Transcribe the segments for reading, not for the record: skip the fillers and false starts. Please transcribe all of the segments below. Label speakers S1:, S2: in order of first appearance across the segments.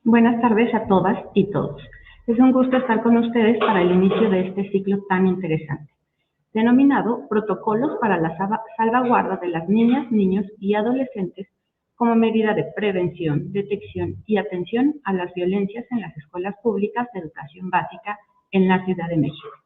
S1: Buenas tardes a todas y todos. Es un gusto estar con ustedes para el inicio de este ciclo tan interesante, denominado Protocolos para la salvaguarda de las niñas, niños y adolescentes como medida de prevención, detección y atención a las violencias en las escuelas públicas de educación básica en la Ciudad de México.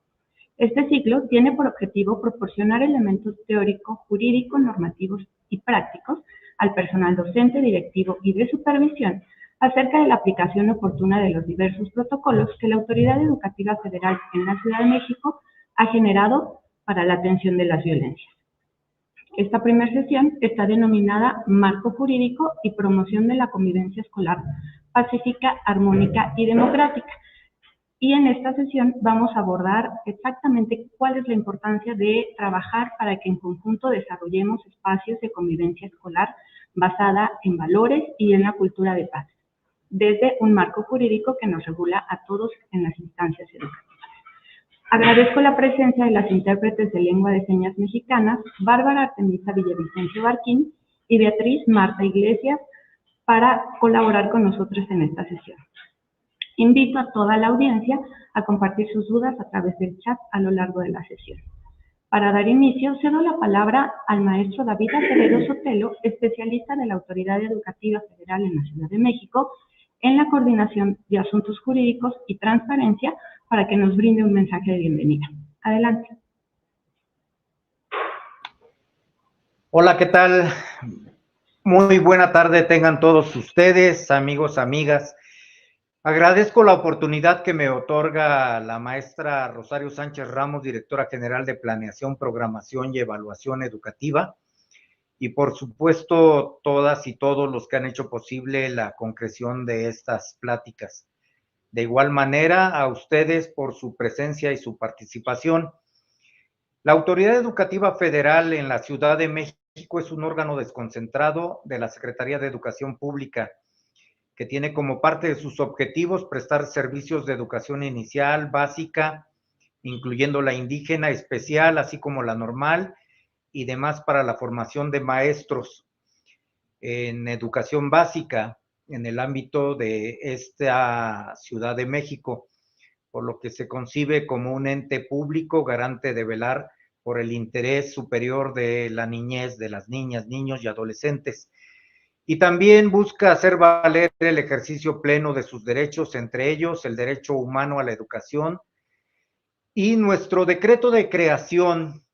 S1: Este ciclo tiene por objetivo proporcionar elementos teóricos, jurídicos, normativos y prácticos al personal docente, directivo y de supervisión acerca de la aplicación oportuna de los diversos protocolos que la Autoridad Educativa Federal en la Ciudad de México ha generado para la atención de las violencias. Esta primera sesión está denominada Marco Jurídico y Promoción de la Convivencia Escolar Pacífica, Armónica y Democrática. Y en esta sesión vamos a abordar exactamente cuál es la importancia de trabajar para que en conjunto desarrollemos espacios de convivencia escolar basada en valores y en la cultura de paz, desde un marco jurídico que nos regula a todos en las instancias educativas. Agradezco la presencia de las intérpretes de lengua de señas mexicanas, Bárbara Artemisa Villavicencio Barquín y Beatriz Marta Iglesias, para colaborar con nosotros en esta sesión. Invito a toda la audiencia a compartir sus dudas a través del chat a lo largo de la sesión. Para dar inicio, cedo la palabra al maestro David Acevedo Sotelo, especialista de la Autoridad Educativa Federal en la Ciudad de México, en la coordinación de asuntos jurídicos y transparencia, para que nos brinde un mensaje de bienvenida. Adelante.
S2: Hola, ¿qué tal? Muy buena tarde tengan todos ustedes, amigos, amigas. Agradezco la oportunidad que me otorga la maestra Rosario Sánchez Ramos, directora general de Planeación, Programación y Evaluación Educativa, y por supuesto todas y todos los que han hecho posible la concreción de estas pláticas. De igual manera, a ustedes por su presencia y su participación. La Autoridad Educativa Federal en la Ciudad de México es un órgano desconcentrado de la Secretaría de Educación Pública, que tiene como parte de sus objetivos prestar servicios de educación inicial, básica, incluyendo la indígena, especial, así como la normal, y demás para la formación de maestros en educación básica en el ámbito de esta Ciudad de México, por lo que se concibe como un ente público garante de velar por el interés superior de la niñez, de las niñas, niños y adolescentes. Y también busca hacer valer el ejercicio pleno de sus derechos, entre ellos el derecho humano a la educación. Y nuestro decreto de creación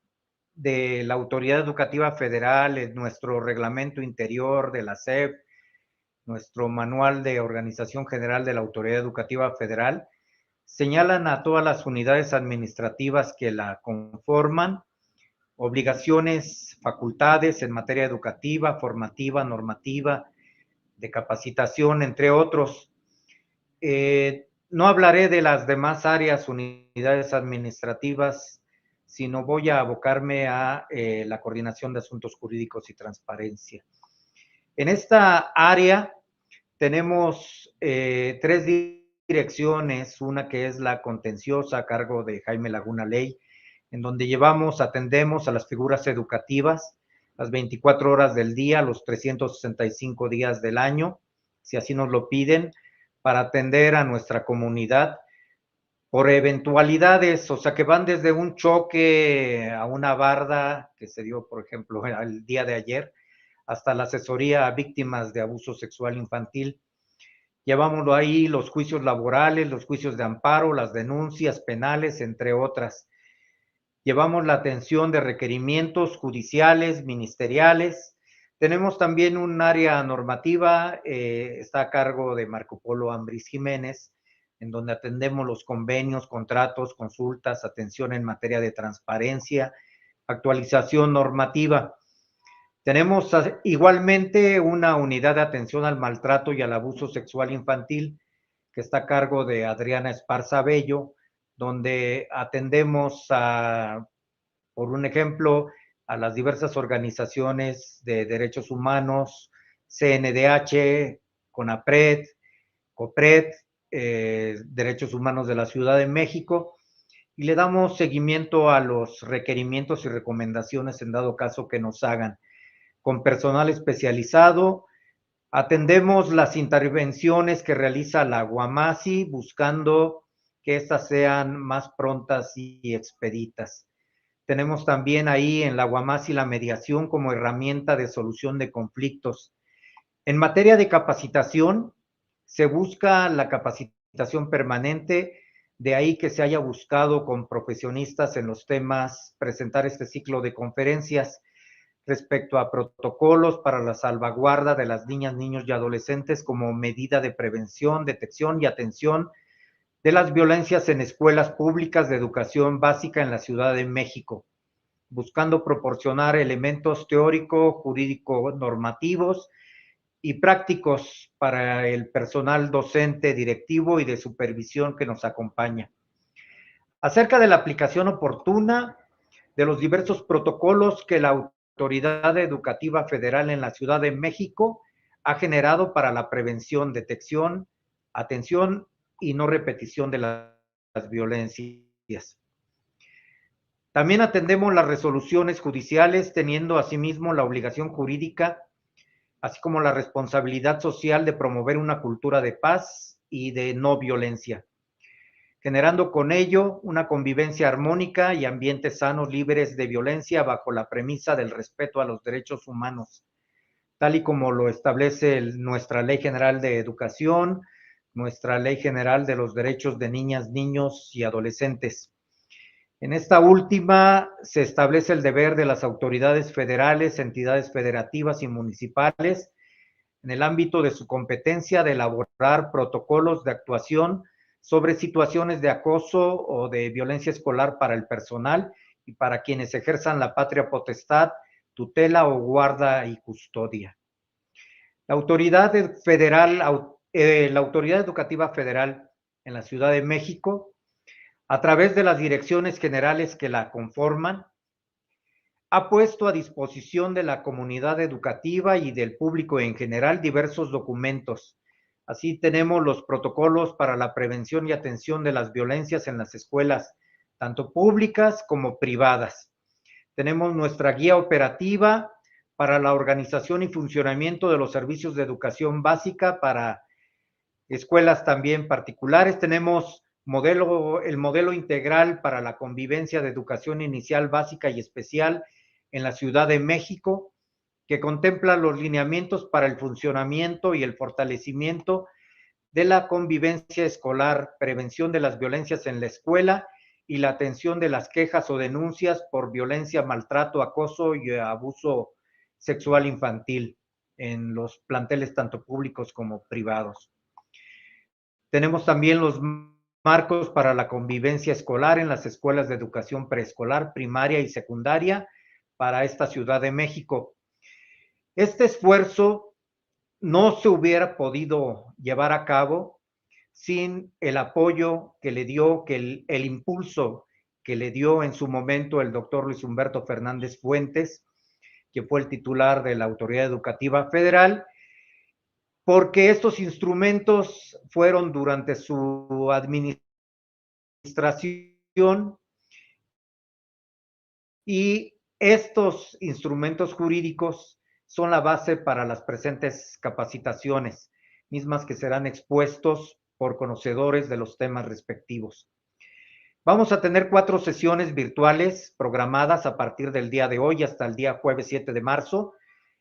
S2: de la Autoridad Educativa Federal, nuestro reglamento interior de la SEP, nuestro manual de organización general de la Autoridad Educativa Federal, señalan a todas las unidades administrativas que la conforman obligaciones, facultades en materia educativa, formativa, normativa, de capacitación, entre otros. No hablaré de las demás áreas, unidades administrativas, sino voy a abocarme a la coordinación de asuntos jurídicos y transparencia. En esta área tenemos tres direcciones, una que es la contenciosa a cargo de Jaime Laguna Ley, en donde atendemos a las figuras educativas las 24 horas del día, los 365 días del año, si así nos lo piden, para atender a nuestra comunidad por eventualidades, o sea, que van desde un choque a una barda que se dio, por ejemplo, el día de ayer, hasta la asesoría a víctimas de abuso sexual infantil. Llevámoslo ahí, los juicios laborales, los juicios de amparo, las denuncias penales, entre otras. Llevamos la atención de requerimientos judiciales, ministeriales. Tenemos también un área normativa, está a cargo de Marco Polo Ambris Jiménez, en donde atendemos los convenios, contratos, consultas, atención en materia de transparencia, actualización normativa. Tenemos igualmente una unidad de atención al maltrato y al abuso sexual infantil, que está a cargo de Adriana Esparza Bello, donde atendemos por un ejemplo, a las diversas organizaciones de derechos humanos, CNDH, CONAPRED, COPRED, Derechos Humanos de la Ciudad de México, y le damos seguimiento a los requerimientos y recomendaciones en dado caso que nos hagan, con personal especializado Atendemos las intervenciones que realiza la Guamasi, buscando que éstas sean más prontas y expeditas. Tenemos también ahí en la Guamasi la mediación como herramienta de solución de conflictos. En materia de capacitación, se busca la capacitación permanente, de ahí que se haya buscado con profesionistas en los temas presentar este ciclo de conferencias respecto a protocolos para la salvaguarda de las niñas, niños y adolescentes como medida de prevención, detección y atención de las violencias en escuelas públicas de educación básica en la Ciudad de México, buscando proporcionar elementos teóricos, jurídicos, normativos y prácticos para el personal docente, directivo y de supervisión que nos acompaña. Acerca de la aplicación oportuna de los diversos protocolos que la Autoridad Educativa Federal en la Ciudad de México ha generado para la prevención, detección, atención y no repetición de las violencias. También atendemos las resoluciones judiciales, teniendo asimismo la obligación jurídica, así como la responsabilidad social de promover una cultura de paz y de no violencia, generando con ello una convivencia armónica y ambientes sanos, libres de violencia, bajo la premisa del respeto a los derechos humanos, tal y como lo establece nuestra Ley General de Educación, nuestra Ley General de los Derechos de Niñas, Niños y Adolescentes. En esta última se establece el deber de las autoridades federales, entidades federativas y municipales, en el ámbito de su competencia, de elaborar protocolos de actuación sobre situaciones de acoso o de violencia escolar para el personal y para quienes ejerzan la patria potestad, tutela o guarda y custodia. La Autoridad Federal, la Autoridad Educativa Federal en la Ciudad de México, a través de las direcciones generales que la conforman, ha puesto a disposición de la comunidad educativa y del público en general diversos documentos. Así tenemos los protocolos para la prevención y atención de las violencias en las escuelas, tanto públicas como privadas. Tenemos nuestra guía operativa para la organización y funcionamiento de los servicios de educación básica para escuelas también particulares. Tenemos el modelo integral para la convivencia de educación inicial, básica y especial en la Ciudad de México, que contempla los lineamientos para el funcionamiento y el fortalecimiento de la convivencia escolar, prevención de las violencias en la escuela y la atención de las quejas o denuncias por violencia, maltrato, acoso y abuso sexual infantil en los planteles tanto públicos como privados. Tenemos también los marcos para la convivencia escolar en las escuelas de educación preescolar, primaria y secundaria para esta Ciudad de México. Este esfuerzo no se hubiera podido llevar a cabo sin el apoyo que le dio, el impulso que le dio en su momento el doctor Luis Humberto Fernández Fuentes, que fue el titular de la Autoridad Educativa Federal, porque estos instrumentos fueron durante su administración y estos instrumentos jurídicos son la base para las presentes capacitaciones, mismas que serán expuestos por conocedores de los temas respectivos. Vamos a tener 4 sesiones virtuales programadas a partir del día de hoy hasta el día jueves 7 de marzo,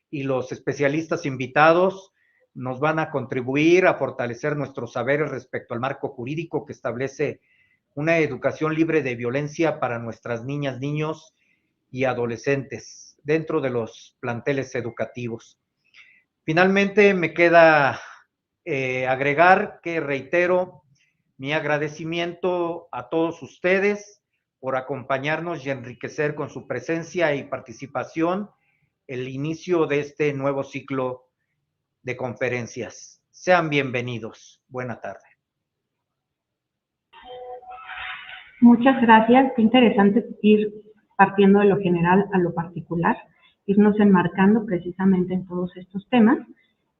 S2: y los especialistas invitados nos van a contribuir a fortalecer nuestros saberes respecto al marco jurídico que establece una educación libre de violencia para nuestras niñas, niños y adolescentes dentro de los planteles educativos. Finalmente, me queda agregar que reitero mi agradecimiento a todos ustedes por acompañarnos y enriquecer con su presencia y participación el inicio de este nuevo ciclo de conferencias. Sean bienvenidos. Buena tarde.
S1: Muchas gracias. Qué interesante ir partiendo de lo general a lo particular, irnos enmarcando precisamente en todos estos temas.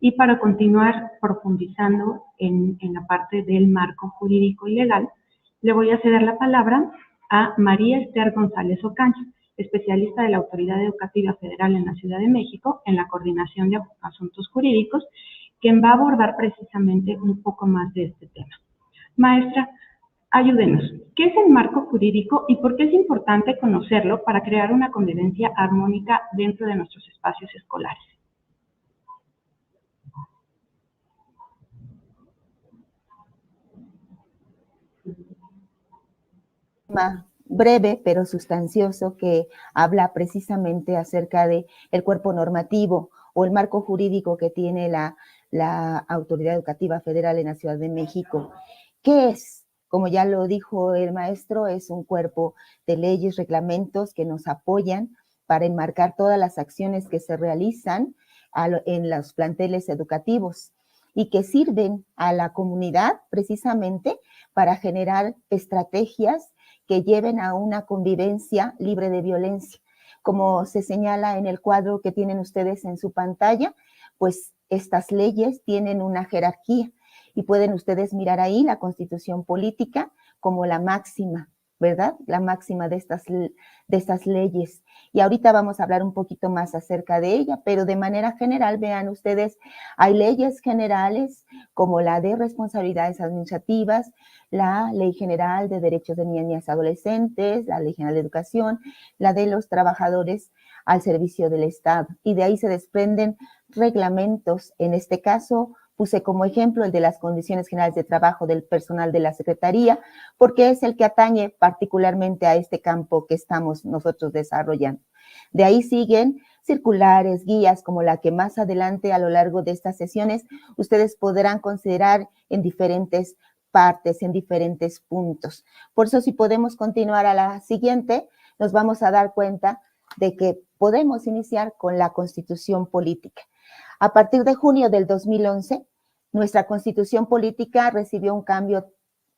S1: Y para continuar profundizando en la parte del marco jurídico y legal, le voy a ceder la palabra a María Esther González Ocaña, especialista de la Autoridad Educativa Federal en la Ciudad de México en la coordinación de asuntos jurídicos quien va a abordar precisamente un poco más de este tema. Maestra, ayúdenos. ¿Qué es el marco jurídico y por qué es importante conocerlo para crear una convivencia armónica dentro de nuestros espacios escolares?
S3: Breve pero sustancioso que habla precisamente acerca de el cuerpo normativo o el marco jurídico que tiene la Autoridad Educativa Federal en la Ciudad de México. ¿Qué es? Como ya lo dijo el maestro, es un cuerpo de leyes, reglamentos que nos apoyan para enmarcar todas las acciones que se realizan en los planteles educativos y que sirven a la comunidad precisamente para generar estrategias que lleven a una convivencia libre de violencia. Como se señala en el cuadro que tienen ustedes en su pantalla, pues estas leyes tienen una jerarquía y pueden ustedes mirar ahí la Constitución Política como la máxima, ¿verdad? La máxima de estas leyes. Y ahorita vamos a hablar un poquito más acerca de ella, pero de manera general, vean ustedes, hay leyes generales como la de responsabilidades administrativas, la Ley General de Derechos de Niñas y Adolescentes, la Ley General de Educación, la de los trabajadores al servicio del Estado. Y de ahí se desprenden reglamentos, en este caso, puse como ejemplo el de las condiciones generales de trabajo del personal de la Secretaría, porque es el que atañe particularmente a este campo que estamos nosotros desarrollando. De ahí siguen circulares, guías, como la que más adelante a lo largo de estas sesiones ustedes podrán considerar en diferentes partes, en diferentes puntos. Por eso, si podemos continuar a la siguiente, nos vamos a dar cuenta de que podemos iniciar con la Constitución Política. A partir de junio del 2011, nuestra Constitución Política recibió un cambio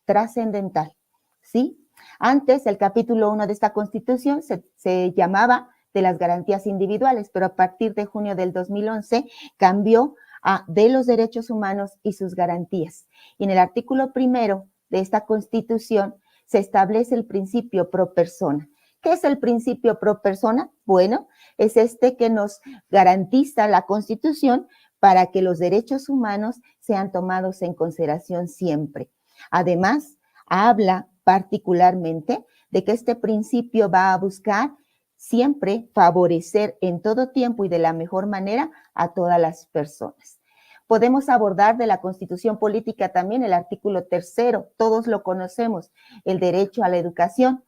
S3: trascendental, ¿sí? Antes, el capítulo 1 de esta Constitución se llamaba de las garantías individuales, pero a partir de junio del 2011 cambió a de los derechos humanos y sus garantías. Y en el artículo 1 de esta Constitución se establece el principio pro persona. ¿Qué es el principio pro persona? Bueno, es este que nos garantiza la Constitución para que los derechos humanos sean tomados en consideración siempre. Además, habla particularmente de que este principio va a buscar siempre favorecer en todo tiempo y de la mejor manera a todas las personas. Podemos abordar de la Constitución Política también el artículo 3, todos lo conocemos, el derecho a la educación.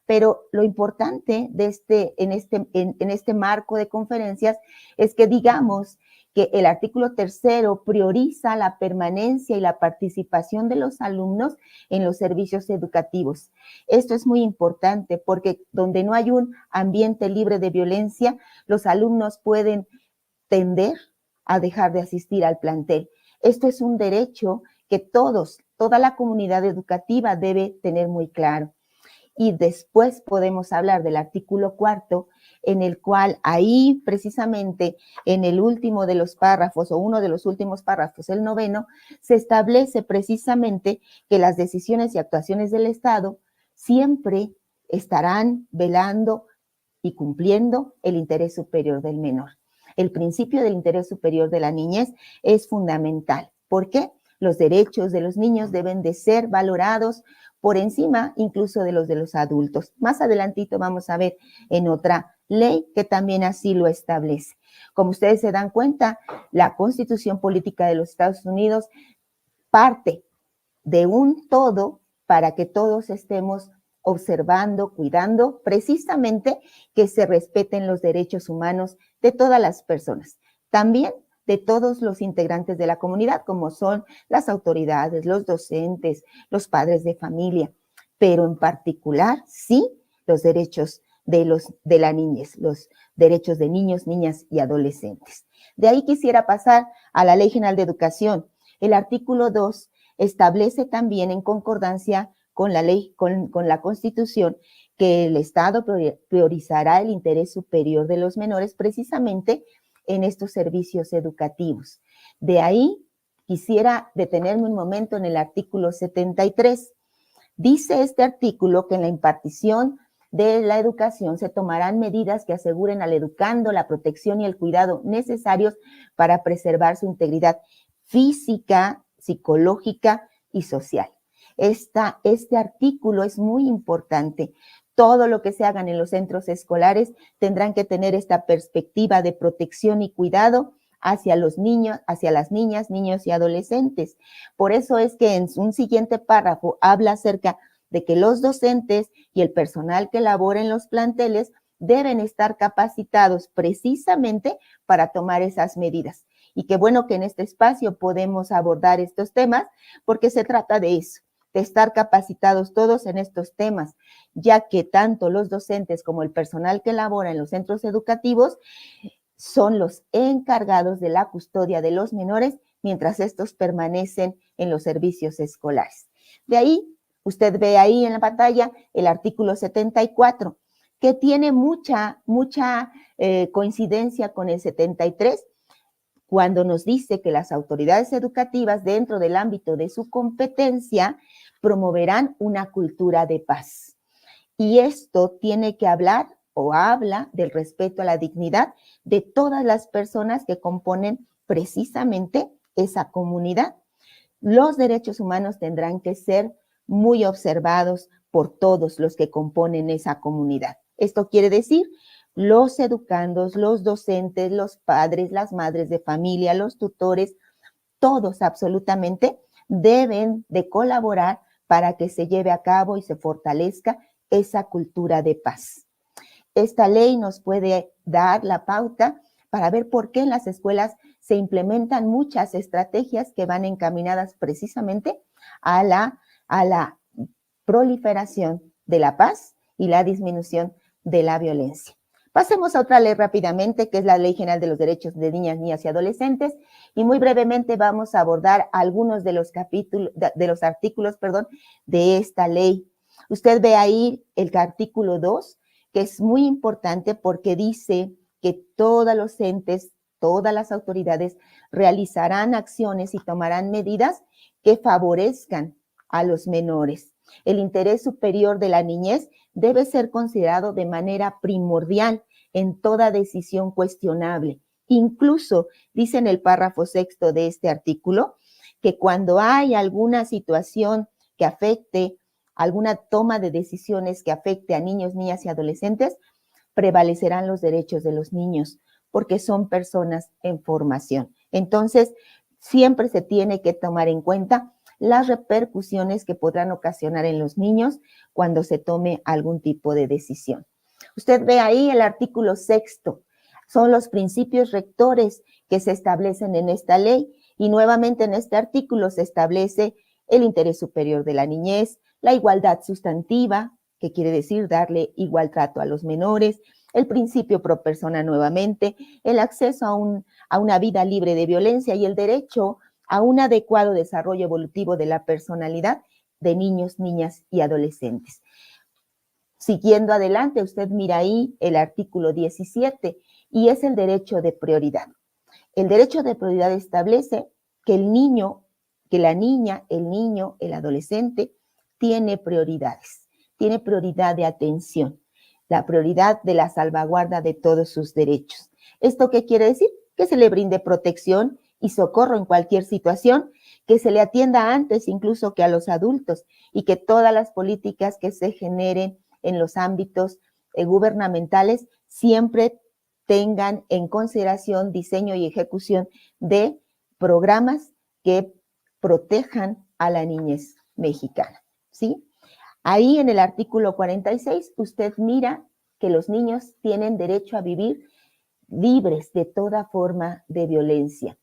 S3: Pero lo importante de en este marco de conferencias es que digamos que el artículo 3 prioriza la permanencia y la participación de los alumnos en los servicios educativos. Esto es muy importante porque donde no hay un ambiente libre de violencia, los alumnos pueden tender a dejar de asistir al plantel. Esto es un derecho que toda la comunidad educativa debe tener muy claro. Y después podemos hablar del artículo 4, en el cual ahí precisamente en el último de los párrafos o uno de los últimos párrafos, el 9, se establece precisamente que las decisiones y actuaciones del Estado siempre estarán velando y cumpliendo el interés superior del menor. El principio del interés superior de la niñez es fundamental. ¿Por qué? Los derechos de los niños deben de ser valorados por encima incluso de los adultos. Más adelantito vamos a ver en otra ley que también así lo establece. Como ustedes se dan cuenta, la Constitución Política de los Estados Unidos parte de un todo para que todos estemos observando, cuidando, precisamente que se respeten los derechos humanos de todas las personas. También de todos los integrantes de la comunidad, como son las autoridades, los docentes, los padres de familia, pero en particular, sí, los derechos de la niñez, los derechos de niños, niñas y adolescentes. De ahí quisiera pasar a la Ley General de Educación. El artículo 2 establece también en concordancia con la ley, con la Constitución, que el Estado priorizará el interés superior de los menores precisamente en estos servicios educativos. De ahí quisiera detenerme un momento en el artículo 73. Dice este artículo que en la impartición de la educación se tomarán medidas que aseguren al educando la protección y el cuidado necesarios para preservar su integridad física, psicológica y social. Este artículo es muy importante. Todo lo que se hagan en los centros escolares tendrán que tener esta perspectiva de protección y cuidado hacia los niños, hacia las niñas, niños y adolescentes. Por eso es que en un siguiente párrafo habla acerca de que los docentes y el personal que labora en los planteles deben estar capacitados precisamente para tomar esas medidas. Y qué bueno que en este espacio podemos abordar estos temas, porque se trata de eso, de estar capacitados todos en estos temas, ya que tanto los docentes como el personal que labora en los centros educativos son los encargados de la custodia de los menores mientras estos permanecen en los servicios escolares. De ahí, usted ve ahí en la pantalla el artículo 74, que tiene mucha coincidencia con el 73, cuando nos dice que las autoridades educativas, dentro del ámbito de su competencia, promoverán una cultura de paz. Y esto tiene que hablar o habla del respeto a la dignidad de todas las personas que componen precisamente esa comunidad. Los derechos humanos tendrán que ser muy observados por todos los que componen esa comunidad. Esto quiere decir, los educandos, los docentes, los padres, las madres de familia, los tutores, todos absolutamente deben de colaborar para que se lleve a cabo y se fortalezca esa cultura de paz. Esta ley nos puede dar la pauta para ver por qué en las escuelas se implementan muchas estrategias que van encaminadas precisamente a la proliferación de la paz y la disminución de la violencia. Pasemos a otra ley rápidamente, que es la Ley General de los Derechos de Niñas, Niñas y Adolescentes, y muy brevemente vamos a abordar algunos de los artículos de esta ley. Usted ve ahí el artículo 2, que es muy importante porque dice que todos los entes, todas las autoridades realizarán acciones y tomarán medidas que favorezcan a los menores. El interés superior de la niñez debe ser considerado de manera primordial en toda decisión cuestionable. Incluso, dice en el párrafo 6 de este artículo, que cuando hay alguna situación que afecte, alguna toma de decisiones que afecte a niños, niñas y adolescentes, prevalecerán los derechos de los niños, porque son personas en formación. Entonces, siempre se tiene que tomar en cuenta las repercusiones que podrán ocasionar en los niños cuando se tome algún tipo de decisión. Usted ve ahí el artículo 6, son los principios rectores que se establecen en esta ley, y nuevamente en este artículo se establece el interés superior de la niñez, la igualdad sustantiva, que quiere decir darle igual trato a los menores, el principio pro persona nuevamente, el acceso a una vida libre de violencia y el derecho a un adecuado desarrollo evolutivo de la personalidad de niños, niñas y adolescentes. Siguiendo adelante, usted mira ahí el artículo 17 y es el derecho de prioridad. El derecho de prioridad establece que el niño, que la niña, el niño, el adolescente tiene prioridades, tiene prioridad de atención, la prioridad de la salvaguarda de todos sus derechos. ¿Esto qué quiere decir? Que se le brinde protección y socorro en cualquier situación, que se le atienda antes incluso que a los adultos y que todas las políticas que se generen en los ámbitos gubernamentales siempre tengan en consideración diseño y ejecución de programas que protejan a la niñez mexicana, ¿sí? Ahí en el artículo 46 usted mira que los niños tienen derecho a vivir libres de toda forma de violencia.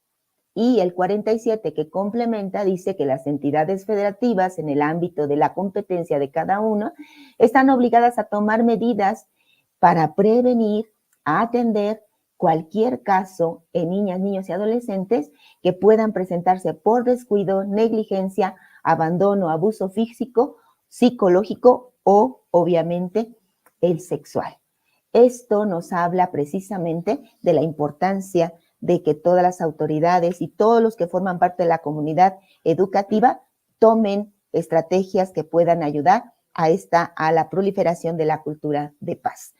S3: Y el 47 que complementa dice que las entidades federativas en el ámbito de la competencia de cada uno están obligadas a tomar medidas para prevenir, atender cualquier caso en niñas, niños y adolescentes que puedan presentarse por descuido, negligencia, abandono, abuso físico, psicológico o, obviamente, el sexual. Esto nos habla precisamente de la importancia de que todas las autoridades y todos los que forman parte de la comunidad educativa tomen estrategias que puedan ayudar a la proliferación de la cultura de paz.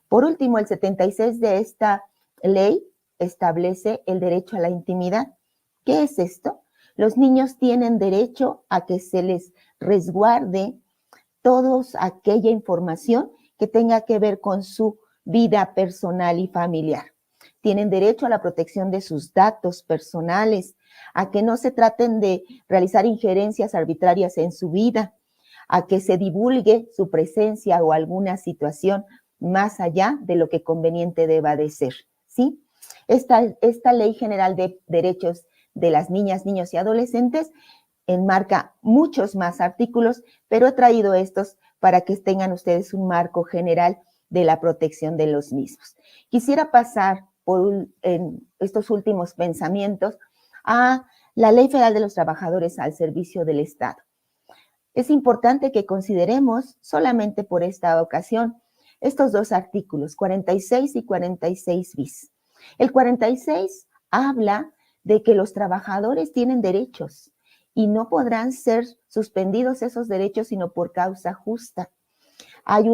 S3: Por último, el 76 de esta ley establece el derecho a la intimidad ¿Qué es esto? Los niños tienen derecho a que se les resguarde toda aquella información que tenga que ver con su vida personal y familiar. Tienen derecho a la protección de sus datos personales, a que no se traten de realizar injerencias arbitrarias en su vida, a que se divulgue su presencia o alguna situación más allá de lo que conveniente deba de ser, ¿sí? Esta Ley General de Derechos de las Niñas, Niños y Adolescentes enmarca muchos más artículos, pero he traído estos para que tengan ustedes un marco general de la protección de los mismos. Quisiera pasar en estos últimos pensamientos a la Ley Federal de los Trabajadores al Servicio del Estado. Es importante que consideremos solamente por esta ocasión estos dos artículos, 46 y 46 bis. El 46 habla de que los trabajadores tienen derechos y no podrán ser suspendidos esos derechos sino por causa justa. Hay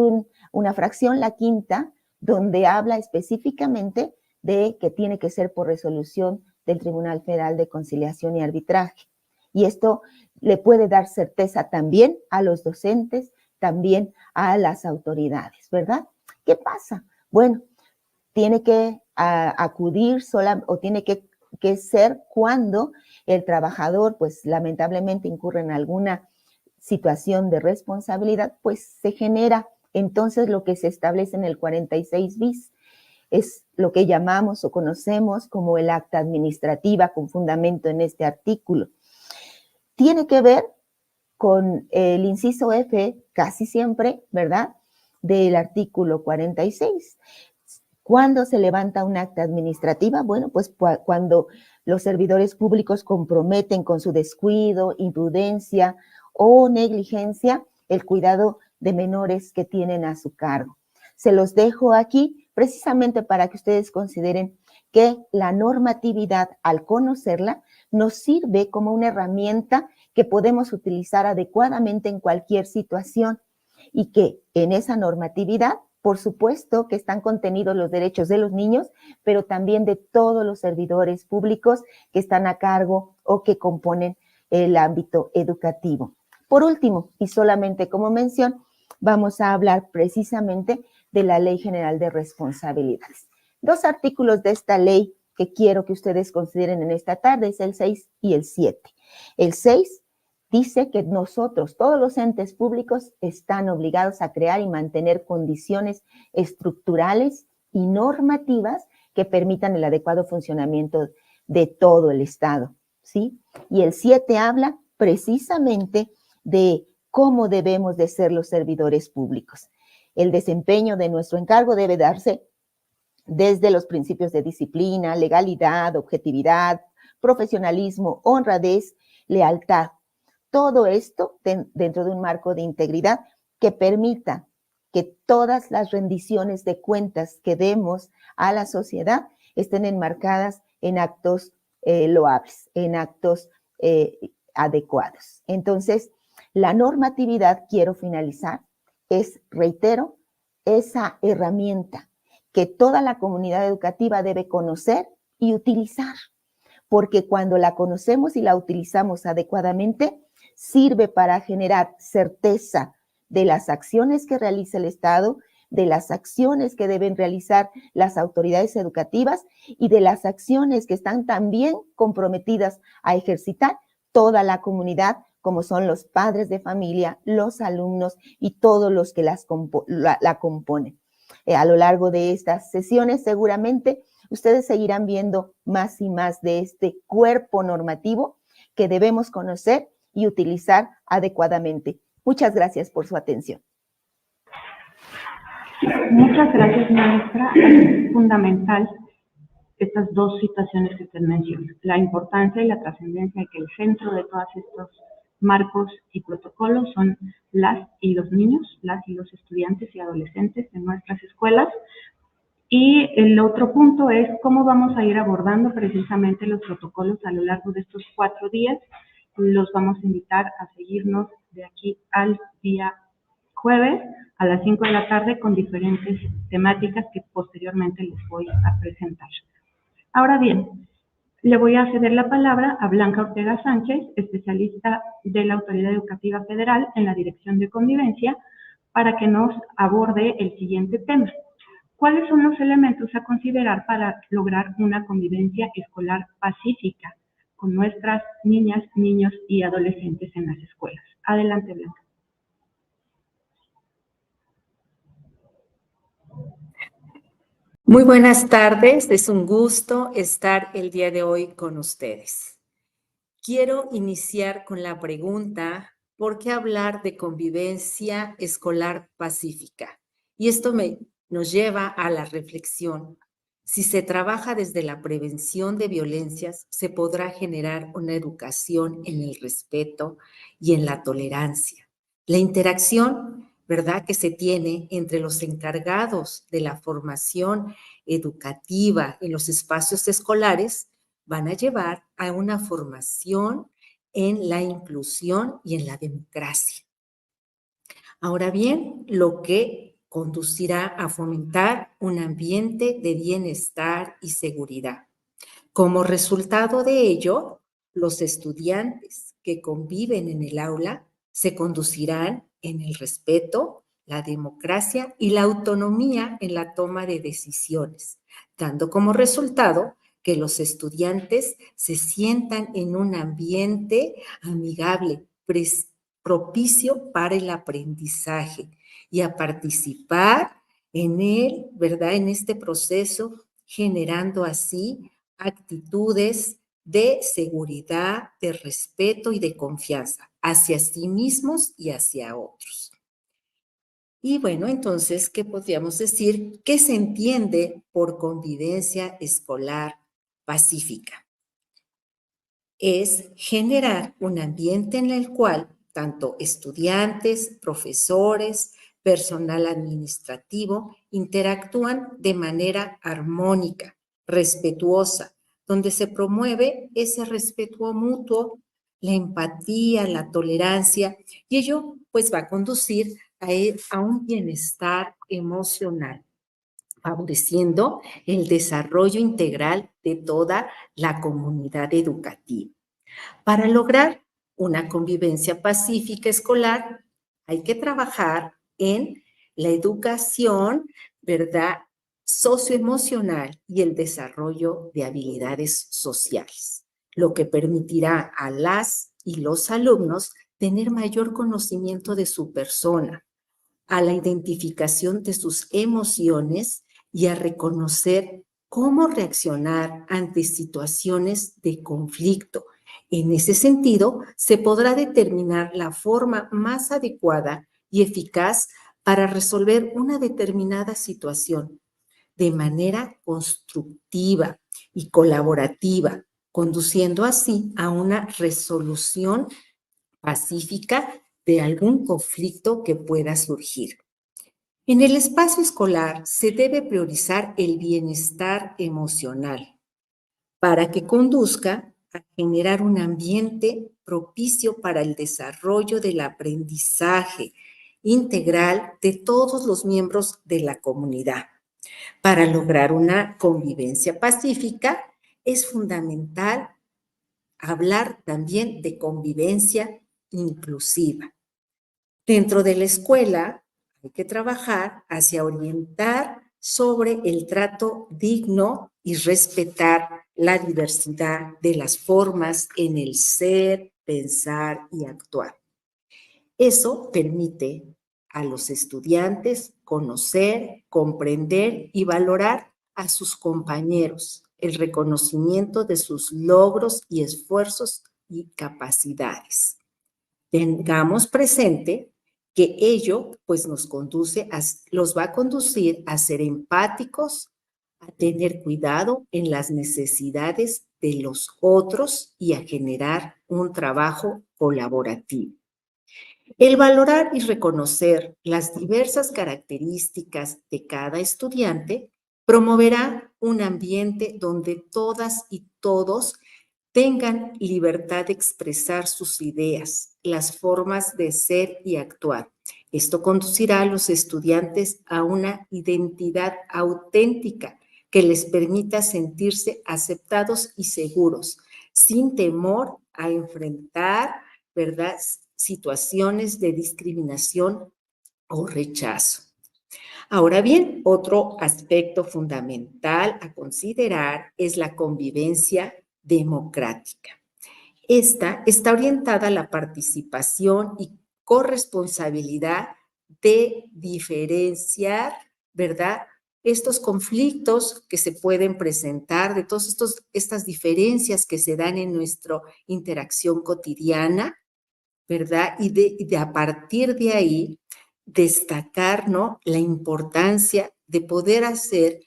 S3: una fracción, la quinta, donde habla específicamente de que tiene que ser por resolución del Tribunal Federal de Conciliación y Arbitraje. Y esto le puede dar certeza también a los docentes, también a las autoridades, ¿verdad? ¿Qué pasa? Bueno, tiene que acudir sola o tiene que ser cuando el trabajador, pues lamentablemente incurre en alguna situación de responsabilidad, pues se genera entonces lo que se establece en el 46 bis. Es lo que llamamos o conocemos como el acta administrativa con fundamento en este artículo. Tiene que ver con el inciso F, casi siempre, ¿verdad?, del artículo 46. ¿Cuándo se levanta un acta administrativa? Bueno, pues cuando los servidores públicos comprometen con su descuido, imprudencia o negligencia el cuidado de menores que tienen a su cargo. Se los dejo aquí precisamente para que ustedes consideren que la normatividad, al conocerla, nos sirve como una herramienta que podemos utilizar adecuadamente en cualquier situación y que en esa normatividad, por supuesto que están contenidos los derechos de los niños, pero también de todos los servidores públicos que están a cargo o que componen el ámbito educativo. Por último, y solamente como mención, vamos a hablar precisamente de la Ley General de Responsabilidades. Dos artículos de esta ley que quiero que ustedes consideren en esta tarde es el 6 y el 7. El 6 dice que nosotros, todos los entes públicos, están obligados a crear y mantener condiciones estructurales y normativas que permitan el adecuado funcionamiento de todo el Estado, ¿sí? Y el 7 habla precisamente de cómo debemos de ser los servidores públicos. El desempeño de nuestro encargo debe darse desde los principios de disciplina, legalidad, objetividad, profesionalismo, honradez, lealtad. Todo esto dentro de un marco de integridad que permita que todas las rendiciones de cuentas que demos a la sociedad estén enmarcadas en actos loables, en actos adecuados. Entonces, la normatividad, quiero finalizar, es, reitero, esa herramienta que toda la comunidad educativa debe conocer y utilizar, porque cuando la conocemos y la utilizamos adecuadamente, sirve para generar certeza de las acciones que realiza el Estado, de las acciones que deben realizar las autoridades educativas y de las acciones que están también comprometidas a ejercitar toda la comunidad, como son los padres de familia, los alumnos y todos los que la componen. A lo largo de estas sesiones, seguramente, ustedes seguirán viendo más y más de este cuerpo normativo que debemos conocer y utilizar adecuadamente. Muchas gracias por su atención.
S1: Muchas gracias, maestra. Es fundamental estas dos situaciones que usted menciona, la importancia y la trascendencia de que el centro de todos estos marcos y protocolos son las y los niños, las y los estudiantes y adolescentes de nuestras escuelas. Y el otro punto es cómo vamos a ir abordando precisamente los protocolos a lo largo de estos 4 días. Los vamos a invitar a seguirnos de aquí al día jueves a las 5 de la tarde con diferentes temáticas que posteriormente les voy a presentar. Ahora bien, Le voy a ceder la palabra a Blanca Ortega Sánchez, especialista de la Autoridad Educativa Federal en la Dirección de Convivencia, para que nos aborde el siguiente tema. ¿Cuáles son los elementos a considerar para lograr una convivencia escolar pacífica con nuestras niñas, niños y adolescentes en las escuelas? Adelante, Blanca.
S4: Muy buenas tardes, es un gusto estar el día de hoy con ustedes. Quiero iniciar con la pregunta, ¿por qué hablar de convivencia escolar pacífica? Y esto nos lleva a la reflexión. Si se trabaja desde la prevención de violencias, se podrá generar una educación en el respeto y en la tolerancia. La interacción, ¿verdad?, que se tiene entre los encargados de la formación educativa en los espacios escolares van a llevar a una formación en la inclusión y en la democracia. Ahora bien, lo que conducirá a fomentar un ambiente de bienestar y seguridad. Como resultado de ello, los estudiantes que conviven en el aula se conducirán en el respeto, la democracia y la autonomía en la toma de decisiones, dando como resultado que los estudiantes se sientan en un ambiente amigable, propicio para el aprendizaje y a participar en él, ¿verdad?, en este proceso, generando así actitudes de seguridad, de respeto y de confianza hacia sí mismos y hacia otros. Y bueno, entonces, ¿qué podríamos decir? ¿Qué se entiende por convivencia escolar pacífica? Es generar un ambiente en el cual tanto estudiantes, profesores, personal administrativo interactúan de manera armónica, respetuosa, donde se promueve ese respeto mutuo, la empatía, la tolerancia, y ello pues va a conducir a un bienestar emocional, favoreciendo el desarrollo integral de toda la comunidad educativa. Para lograr una convivencia pacífica escolar, hay que trabajar en la educación, ¿verdad?, socioemocional y el desarrollo de habilidades sociales, lo que permitirá a las y los alumnos tener mayor conocimiento de su persona, a la identificación de sus emociones y a reconocer cómo reaccionar ante situaciones de conflicto. En ese sentido, se podrá determinar la forma más adecuada y eficaz para resolver una determinada situación de manera constructiva y colaborativa, conduciendo así a una resolución pacífica de algún conflicto que pueda surgir. En el espacio escolar se debe priorizar el bienestar emocional para que conduzca a generar un ambiente propicio para el desarrollo del aprendizaje integral de todos los miembros de la comunidad. Para lograr una convivencia pacífica es fundamental hablar también de convivencia inclusiva. Dentro de la escuela hay que trabajar hacia orientar sobre el trato digno y respetar la diversidad de las formas en el ser, pensar y actuar. Eso permite a los estudiantes conocer, comprender y valorar a sus compañeros, el reconocimiento de sus logros y esfuerzos y capacidades. Tengamos presente que ello pues los va a conducir a ser empáticos, a tener cuidado en las necesidades de los otros y a generar un trabajo colaborativo. El valorar y reconocer las diversas características de cada estudiante promoverá un ambiente donde todas y todos tengan libertad de expresar sus ideas, las formas de ser y actuar. Esto conducirá a los estudiantes a una identidad auténtica, que les permita sentirse aceptados y seguros, sin temor a enfrentar, ¿verdad?, situaciones de discriminación o rechazo. Ahora bien, otro aspecto fundamental a considerar es la convivencia democrática. Esta está orientada a la participación y corresponsabilidad de diferenciar, ¿verdad?, estos conflictos que se pueden presentar, de todas estas diferencias que se dan en nuestra interacción cotidiana, ¿verdad? Y de a partir de ahí destacar, ¿no?, la importancia de poder hacer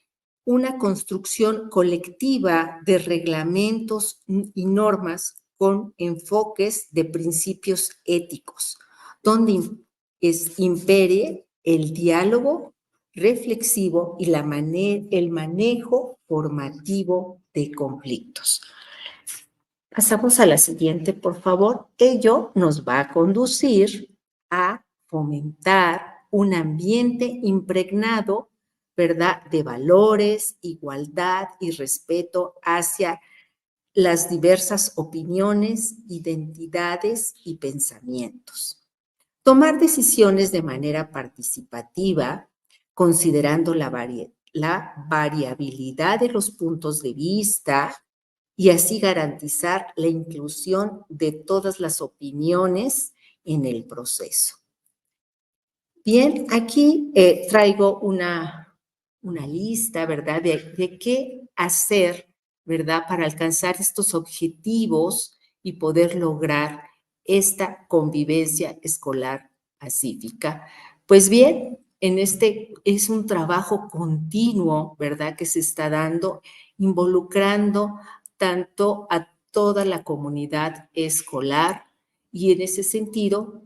S4: una construcción colectiva de reglamentos y normas con enfoques de principios éticos, donde impere el diálogo reflexivo y el manejo formativo de conflictos. Pasamos a la siguiente, por favor. Ello nos va a conducir a fomentar un ambiente impregnado, ¿verdad?, de valores, igualdad y respeto hacia las diversas opiniones, identidades y pensamientos. Tomar decisiones de manera participativa, considerando la variabilidad de los puntos de vista, y así garantizar la inclusión de todas las opiniones en el proceso. Bien, aquí traigo una lista, ¿verdad?, de qué hacer, ¿verdad?, para alcanzar estos objetivos y poder lograr esta convivencia escolar pacífica. Pues bien, es un trabajo continuo, ¿verdad?, que se está dando, involucrando tanto a toda la comunidad escolar, y en ese sentido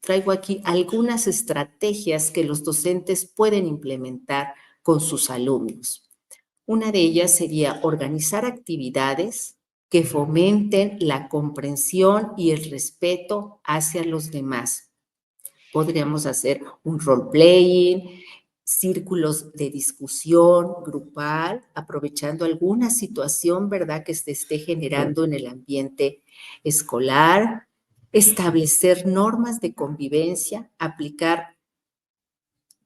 S4: traigo aquí algunas estrategias que los docentes pueden implementar con sus alumnos. Una de ellas sería organizar actividades que fomenten la comprensión y el respeto hacia los demás. Podríamos hacer un role-playing, círculos de discusión grupal, aprovechando alguna situación, ¿verdad?, que se esté generando en el ambiente escolar, establecer normas de convivencia, aplicar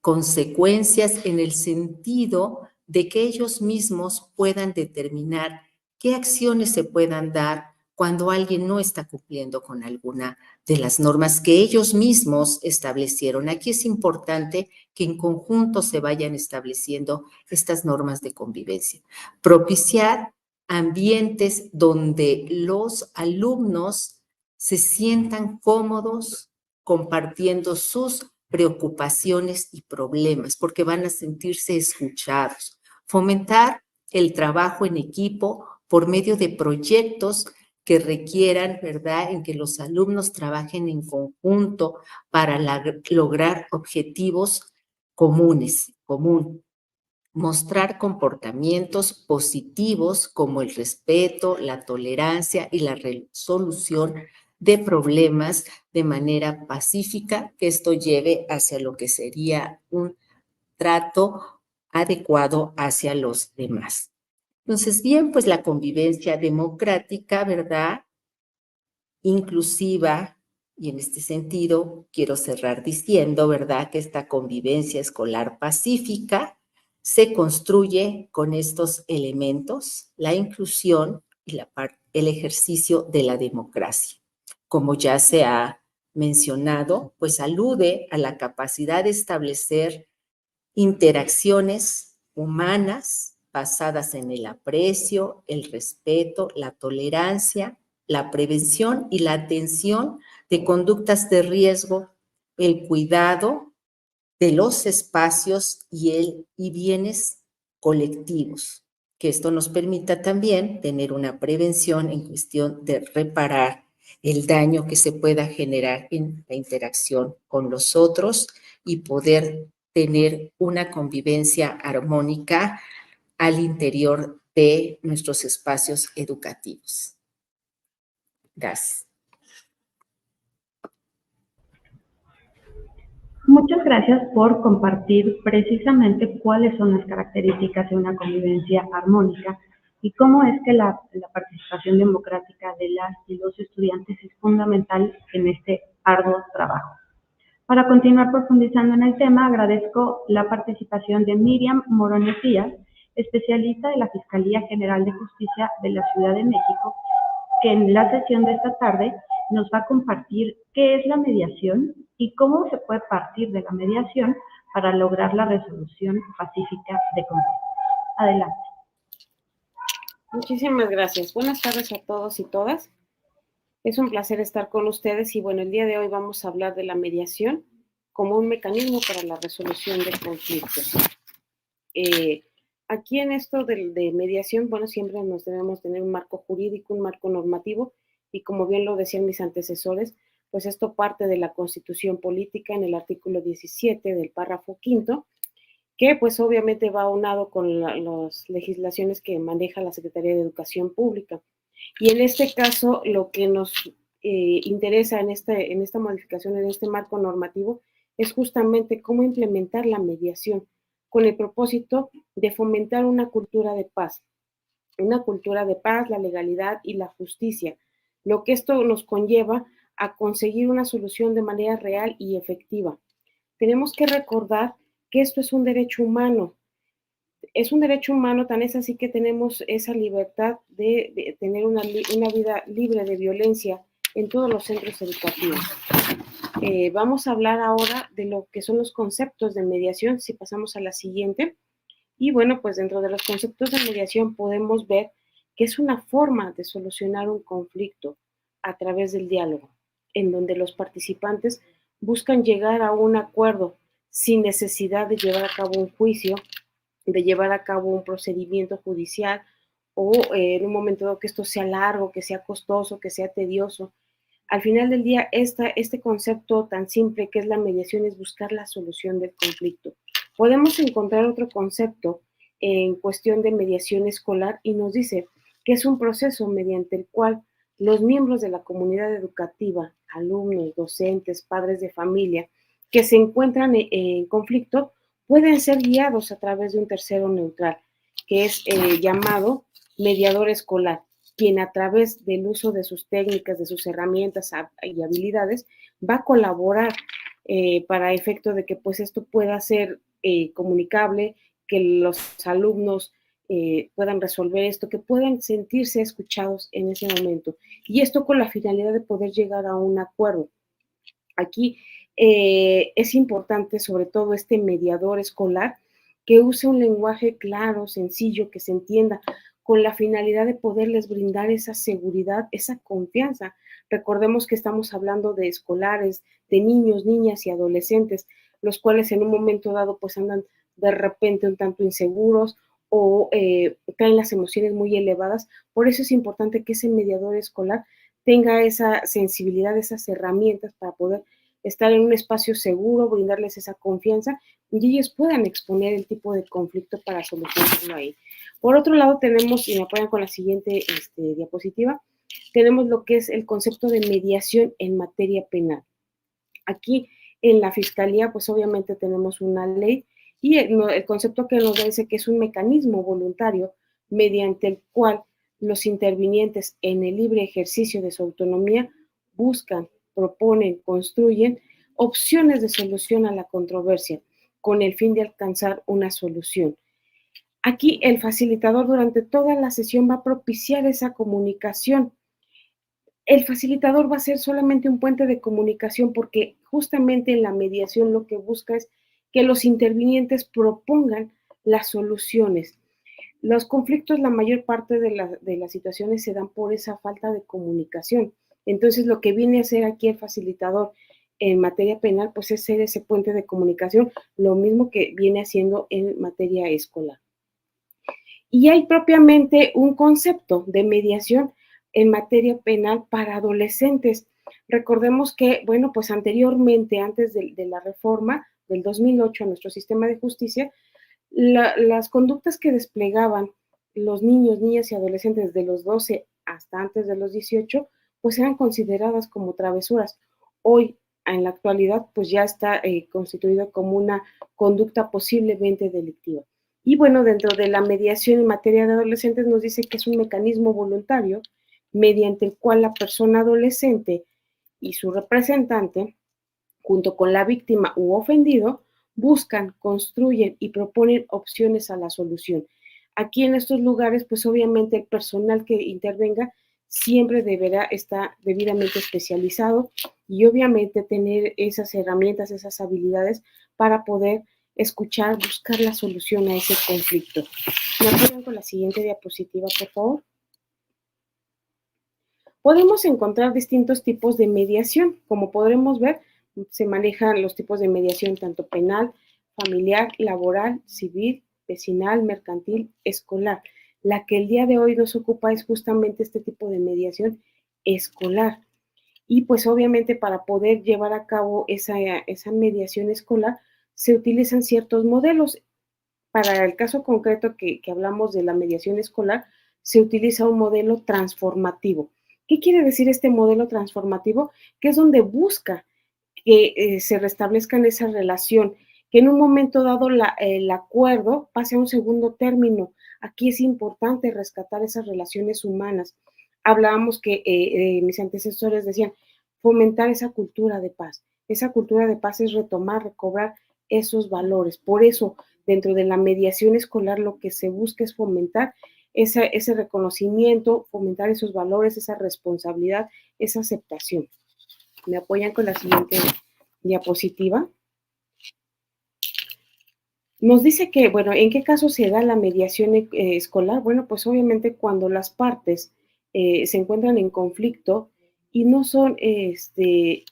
S4: consecuencias en el sentido de que ellos mismos puedan determinar qué acciones se puedan dar cuando alguien no está cumpliendo con alguna de las normas que ellos mismos establecieron. Aquí es importante que en conjunto se vayan estableciendo estas normas de convivencia. Propiciar ambientes donde los alumnos se sientan cómodos compartiendo sus preocupaciones y problemas, porque van a sentirse escuchados. Fomentar el trabajo en equipo por medio de proyectos que requieran, ¿verdad?, en que los alumnos trabajen en conjunto para lograr objetivos comunes. Mostrar comportamientos positivos como el respeto, la tolerancia y la resolución de problemas de manera pacífica, que esto lleve hacia lo que sería un trato adecuado hacia los demás. Entonces, bien, pues la convivencia democrática, ¿verdad?, inclusiva, y en este sentido quiero cerrar diciendo, ¿verdad?, que esta convivencia escolar pacífica se construye con estos elementos: la inclusión y el ejercicio de la democracia. Como ya se ha mencionado, pues alude a la capacidad de establecer interacciones humanas basadas en el aprecio, el respeto, la tolerancia, la prevención y la atención de conductas de riesgo, el cuidado de los espacios y bienes colectivos, que esto nos permita también tener una prevención en cuestión de reparar el daño que se pueda generar en la interacción con los otros y poder tener una convivencia armónica al interior de nuestros espacios educativos. Gracias.
S1: Muchas Muchas gracias por compartir precisamente cuáles son las características de una convivencia armónica y cómo es que la participación democrática de las y los estudiantes es fundamental en este arduo trabajo. Para continuar profundizando en el tema, agradezco la participación de Miriam Morones Díaz, especialista de la Fiscalía General de Justicia de la Ciudad de México, que en la sesión de esta tarde nos va a compartir qué es la mediación y cómo se puede partir de la mediación para lograr la resolución pacífica de conflictos. Adelante.
S5: Muchísimas gracias. Buenas tardes a todos y todas. Es un placer estar con ustedes y bueno, el día de hoy vamos a hablar de la mediación como un mecanismo para la resolución de conflictos. Aquí en esto de mediación, bueno, siempre nos debemos tener un marco jurídico, un marco normativo y como bien lo decían mis antecesores, pues esto parte de la Constitución Política en el artículo 17 del párrafo 5º, que pues obviamente va aunado con las legislaciones que maneja la Secretaría de Educación Pública. Y en este caso, lo que nos interesa en esta modificación, en este marco normativo, es justamente cómo implementar la mediación con el propósito de fomentar una cultura de paz, la legalidad y la justicia, lo que esto nos conlleva a conseguir una solución de manera real y efectiva. Tenemos que recordar que esto es un derecho humano. Es un derecho humano, tan es así que tenemos esa libertad de tener una vida libre de violencia en todos los centros educativos. Vamos a hablar ahora de lo que son los conceptos de mediación, si pasamos a la siguiente. Y bueno, pues dentro de los conceptos de mediación podemos ver que es una forma de solucionar un conflicto a través del diálogo, en donde los participantes buscan llegar a un acuerdo sin necesidad de llevar a cabo un juicio, de llevar a cabo un procedimiento judicial o en un momento dado que esto sea largo, que sea costoso, que sea tedioso. Al final del día, este concepto tan simple que es la mediación es buscar la solución del conflicto. Podemos encontrar otro concepto en cuestión de mediación escolar y nos dice que es un proceso mediante el cual los miembros de la comunidad educativa, alumnos, docentes, padres de familia, que se encuentran en conflicto, pueden ser guiados a través de un tercero neutral, que es llamado mediador escolar, quien a través del uso de sus técnicas, de sus herramientas y habilidades, va a colaborar para efecto de que pues esto pueda ser comunicable, que los alumnos puedan resolver esto, que puedan sentirse escuchados en ese momento. Y esto con la finalidad de poder llegar a un acuerdo. Aquí es importante, sobre todo, este mediador escolar que use un lenguaje claro, sencillo, que se entienda, con la finalidad de poderles brindar esa seguridad, esa confianza. Recordemos que estamos hablando de escolares, de niños, niñas y adolescentes, los cuales en un momento dado pues andan de repente un tanto inseguros o traen las emociones muy elevadas. Por eso es importante que ese mediador escolar tenga esa sensibilidad, esas herramientas para poder estar en un espacio seguro, brindarles esa confianza y ellos puedan exponer el tipo de conflicto para solucionarlo ahí. Por otro lado tenemos, y me apoyan con la siguiente diapositiva, tenemos lo que es el concepto de mediación en materia penal. Aquí en la Fiscalía, pues obviamente tenemos una ley y el concepto que nos dice que es un mecanismo voluntario mediante el cual los intervinientes en el libre ejercicio de su autonomía buscan, proponen, construyen opciones de solución a la controversia con el fin de alcanzar una solución. Aquí el facilitador durante toda la sesión va a propiciar esa comunicación. El facilitador va a ser solamente un puente de comunicación porque justamente en la mediación lo que busca es que los intervinientes propongan las soluciones. Los conflictos, la mayor parte de las situaciones se dan por esa falta de comunicación. Entonces, lo que viene a hacer aquí el facilitador en materia penal, pues es ser ese puente de comunicación, lo mismo que viene haciendo en materia escolar. Y hay propiamente un concepto de mediación en materia penal para adolescentes. Recordemos que, bueno, pues anteriormente, antes de la reforma del 2008 a nuestro sistema de justicia, las conductas que desplegaban los niños, niñas y adolescentes de los 12 hasta antes de los 18, pues eran consideradas como travesuras. Hoy, en la actualidad pues ya está constituido como una conducta posiblemente delictiva. Y bueno, dentro de la mediación en materia de adolescentes nos dice que es un mecanismo voluntario mediante el cual la persona adolescente y su representante, junto con la víctima u ofendido, buscan, construyen y proponen opciones a la solución. Aquí en estos lugares, pues obviamente el personal que intervenga siempre deberá estar debidamente especializado y obviamente tener esas herramientas, esas habilidades para poder escuchar, buscar la solución a ese conflicto. ¿Me apoyan con la siguiente diapositiva, por favor? Podemos encontrar distintos tipos de mediación. Como podremos ver, se manejan los tipos de mediación tanto penal, familiar, laboral, civil, vecinal, mercantil, escolar. La que el día de hoy nos ocupa es justamente este tipo de mediación escolar. Y pues obviamente para poder llevar a cabo esa mediación escolar se utilizan ciertos modelos. Para el caso concreto que hablamos de la mediación escolar, se utiliza un modelo transformativo. ¿Qué quiere decir este modelo transformativo? Que es donde busca que se restablezcan esa relación, que en un momento dado el acuerdo pase a un segundo término. Aquí es importante rescatar esas relaciones humanas. Hablábamos que mis antecesores decían fomentar esa cultura de paz. Esa cultura de paz es retomar, recobrar esos valores. Por eso, dentro de la mediación escolar, lo que se busca es fomentar ese reconocimiento, fomentar esos valores, esa responsabilidad, esa aceptación. ¿Me apoyan con la siguiente diapositiva? Nos dice que, bueno, ¿en qué caso se da la mediación escolar? Bueno, pues obviamente cuando las partes se encuentran en conflicto y no son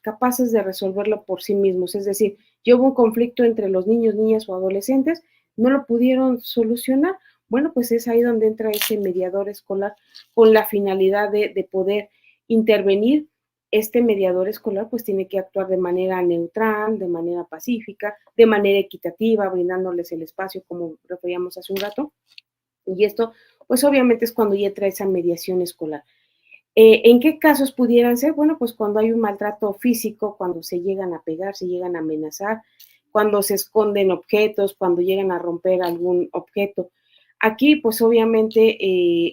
S5: capaces de resolverlo por sí mismos. Es decir, hubo un conflicto entre los niños, niñas o adolescentes, no lo pudieron solucionar. Bueno, pues es ahí donde entra ese mediador escolar con la finalidad de poder intervenir. Este mediador escolar pues tiene que actuar de manera neutral, de manera pacífica, de manera equitativa, brindándoles el espacio como referíamos hace un rato. Y esto pues obviamente es cuando ya entra esa mediación escolar. ¿En qué casos pudieran ser? Bueno, pues cuando hay un maltrato físico, cuando se llegan a pegar, se llegan a amenazar, cuando se esconden objetos, cuando llegan a romper algún objeto. Aquí pues obviamente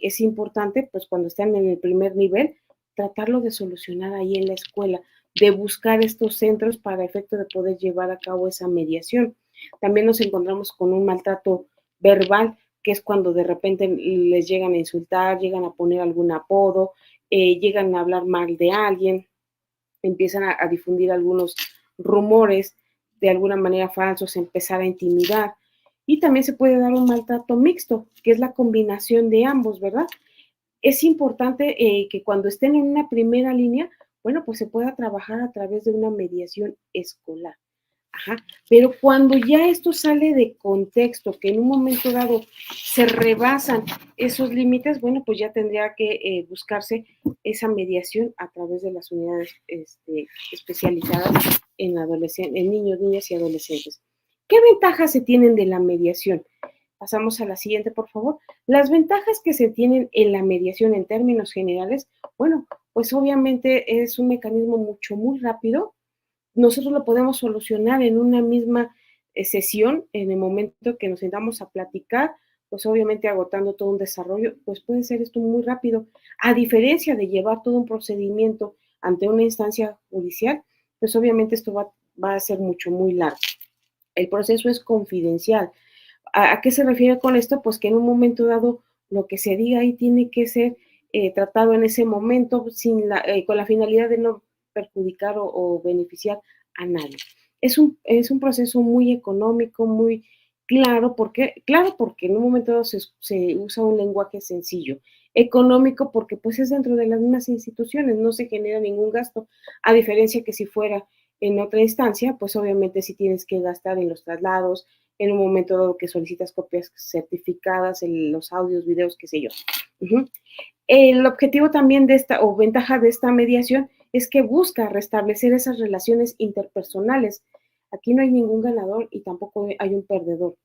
S5: es importante pues cuando están en el primer nivel, tratarlo de solucionar ahí en la escuela, de buscar estos centros para efecto de poder llevar a cabo esa mediación. También nos encontramos con un maltrato verbal, que es cuando de repente les llegan a insultar, llegan a poner algún apodo, llegan a hablar mal de alguien, empiezan a difundir algunos rumores de alguna manera falsos, empezar a intimidar. Y también se puede dar un maltrato mixto, que es la combinación de ambos, ¿verdad? Es importante que cuando estén en una primera línea, bueno, pues se pueda trabajar a través de una mediación escolar. Ajá. Pero cuando ya esto sale de contexto, que en un momento dado se rebasan esos límites, bueno, pues ya tendría que buscarse esa mediación a través de las unidades especializadas en niños, niñas y adolescentes. ¿Qué ventajas se tienen de la mediación? Pasamos a la siguiente, por favor. Las ventajas que se tienen en la mediación en términos generales, bueno, pues obviamente es un mecanismo muy rápido. Nosotros lo podemos solucionar en una misma sesión, en el momento que nos sentamos a platicar, pues obviamente agotando todo un desarrollo, pues puede ser esto muy rápido. A diferencia de llevar todo un procedimiento ante una instancia judicial, pues obviamente esto va a ser muy largo. El proceso es confidencial. ¿A qué se refiere con esto? Pues que en un momento dado lo que se diga ahí tiene que ser tratado en ese momento con la finalidad de no perjudicar o beneficiar a nadie. Es un proceso muy económico, muy claro, porque en un momento dado se usa un lenguaje sencillo. Económico porque pues es dentro de las mismas instituciones, no se genera ningún gasto, a diferencia que si fuera en otra instancia, pues obviamente sí tienes que gastar en los traslados, en un momento dado que solicitas copias certificadas, en los audios, videos, qué sé yo. El objetivo también de o ventaja de esta mediación es que busca restablecer esas relaciones interpersonales. Aquí no hay ningún ganador y tampoco hay un perdedor.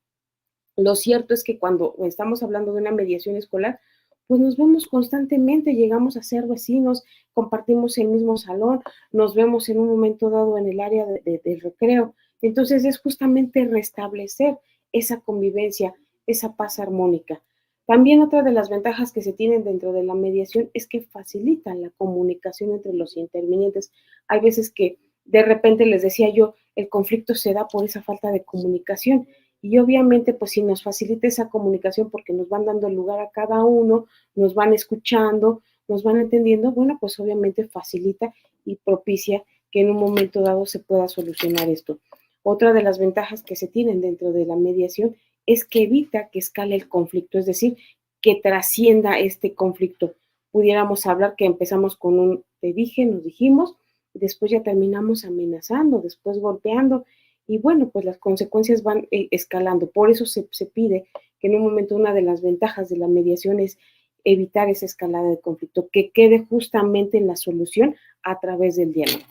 S5: Lo cierto es que cuando estamos hablando de una mediación escolar, pues nos vemos constantemente, llegamos a ser vecinos, compartimos el mismo salón, nos vemos en un momento dado en el área del recreo. Entonces es justamente restablecer esa convivencia, esa paz armónica. También otra de las ventajas que se tienen dentro de la mediación es que facilitan la comunicación entre los intervinientes. Hay veces que de repente les decía yo, el conflicto se da por esa falta de comunicación. Y obviamente, pues si nos facilita esa comunicación porque nos van dando lugar a cada uno, nos van escuchando, nos van entendiendo, bueno, pues obviamente facilita y propicia que en un momento dado se pueda solucionar esto. Otra de las ventajas que se tienen dentro de la mediación es que evita que escale el conflicto, es decir, que trascienda este conflicto. Pudiéramos hablar que empezamos con un te dije, nos dijimos, después ya terminamos amenazando, después golpeando, y bueno, pues las consecuencias van escalando. Por eso se pide que en un momento una de las ventajas de la mediación es evitar esa escalada de conflicto, que quede justamente en la solución a través del diálogo.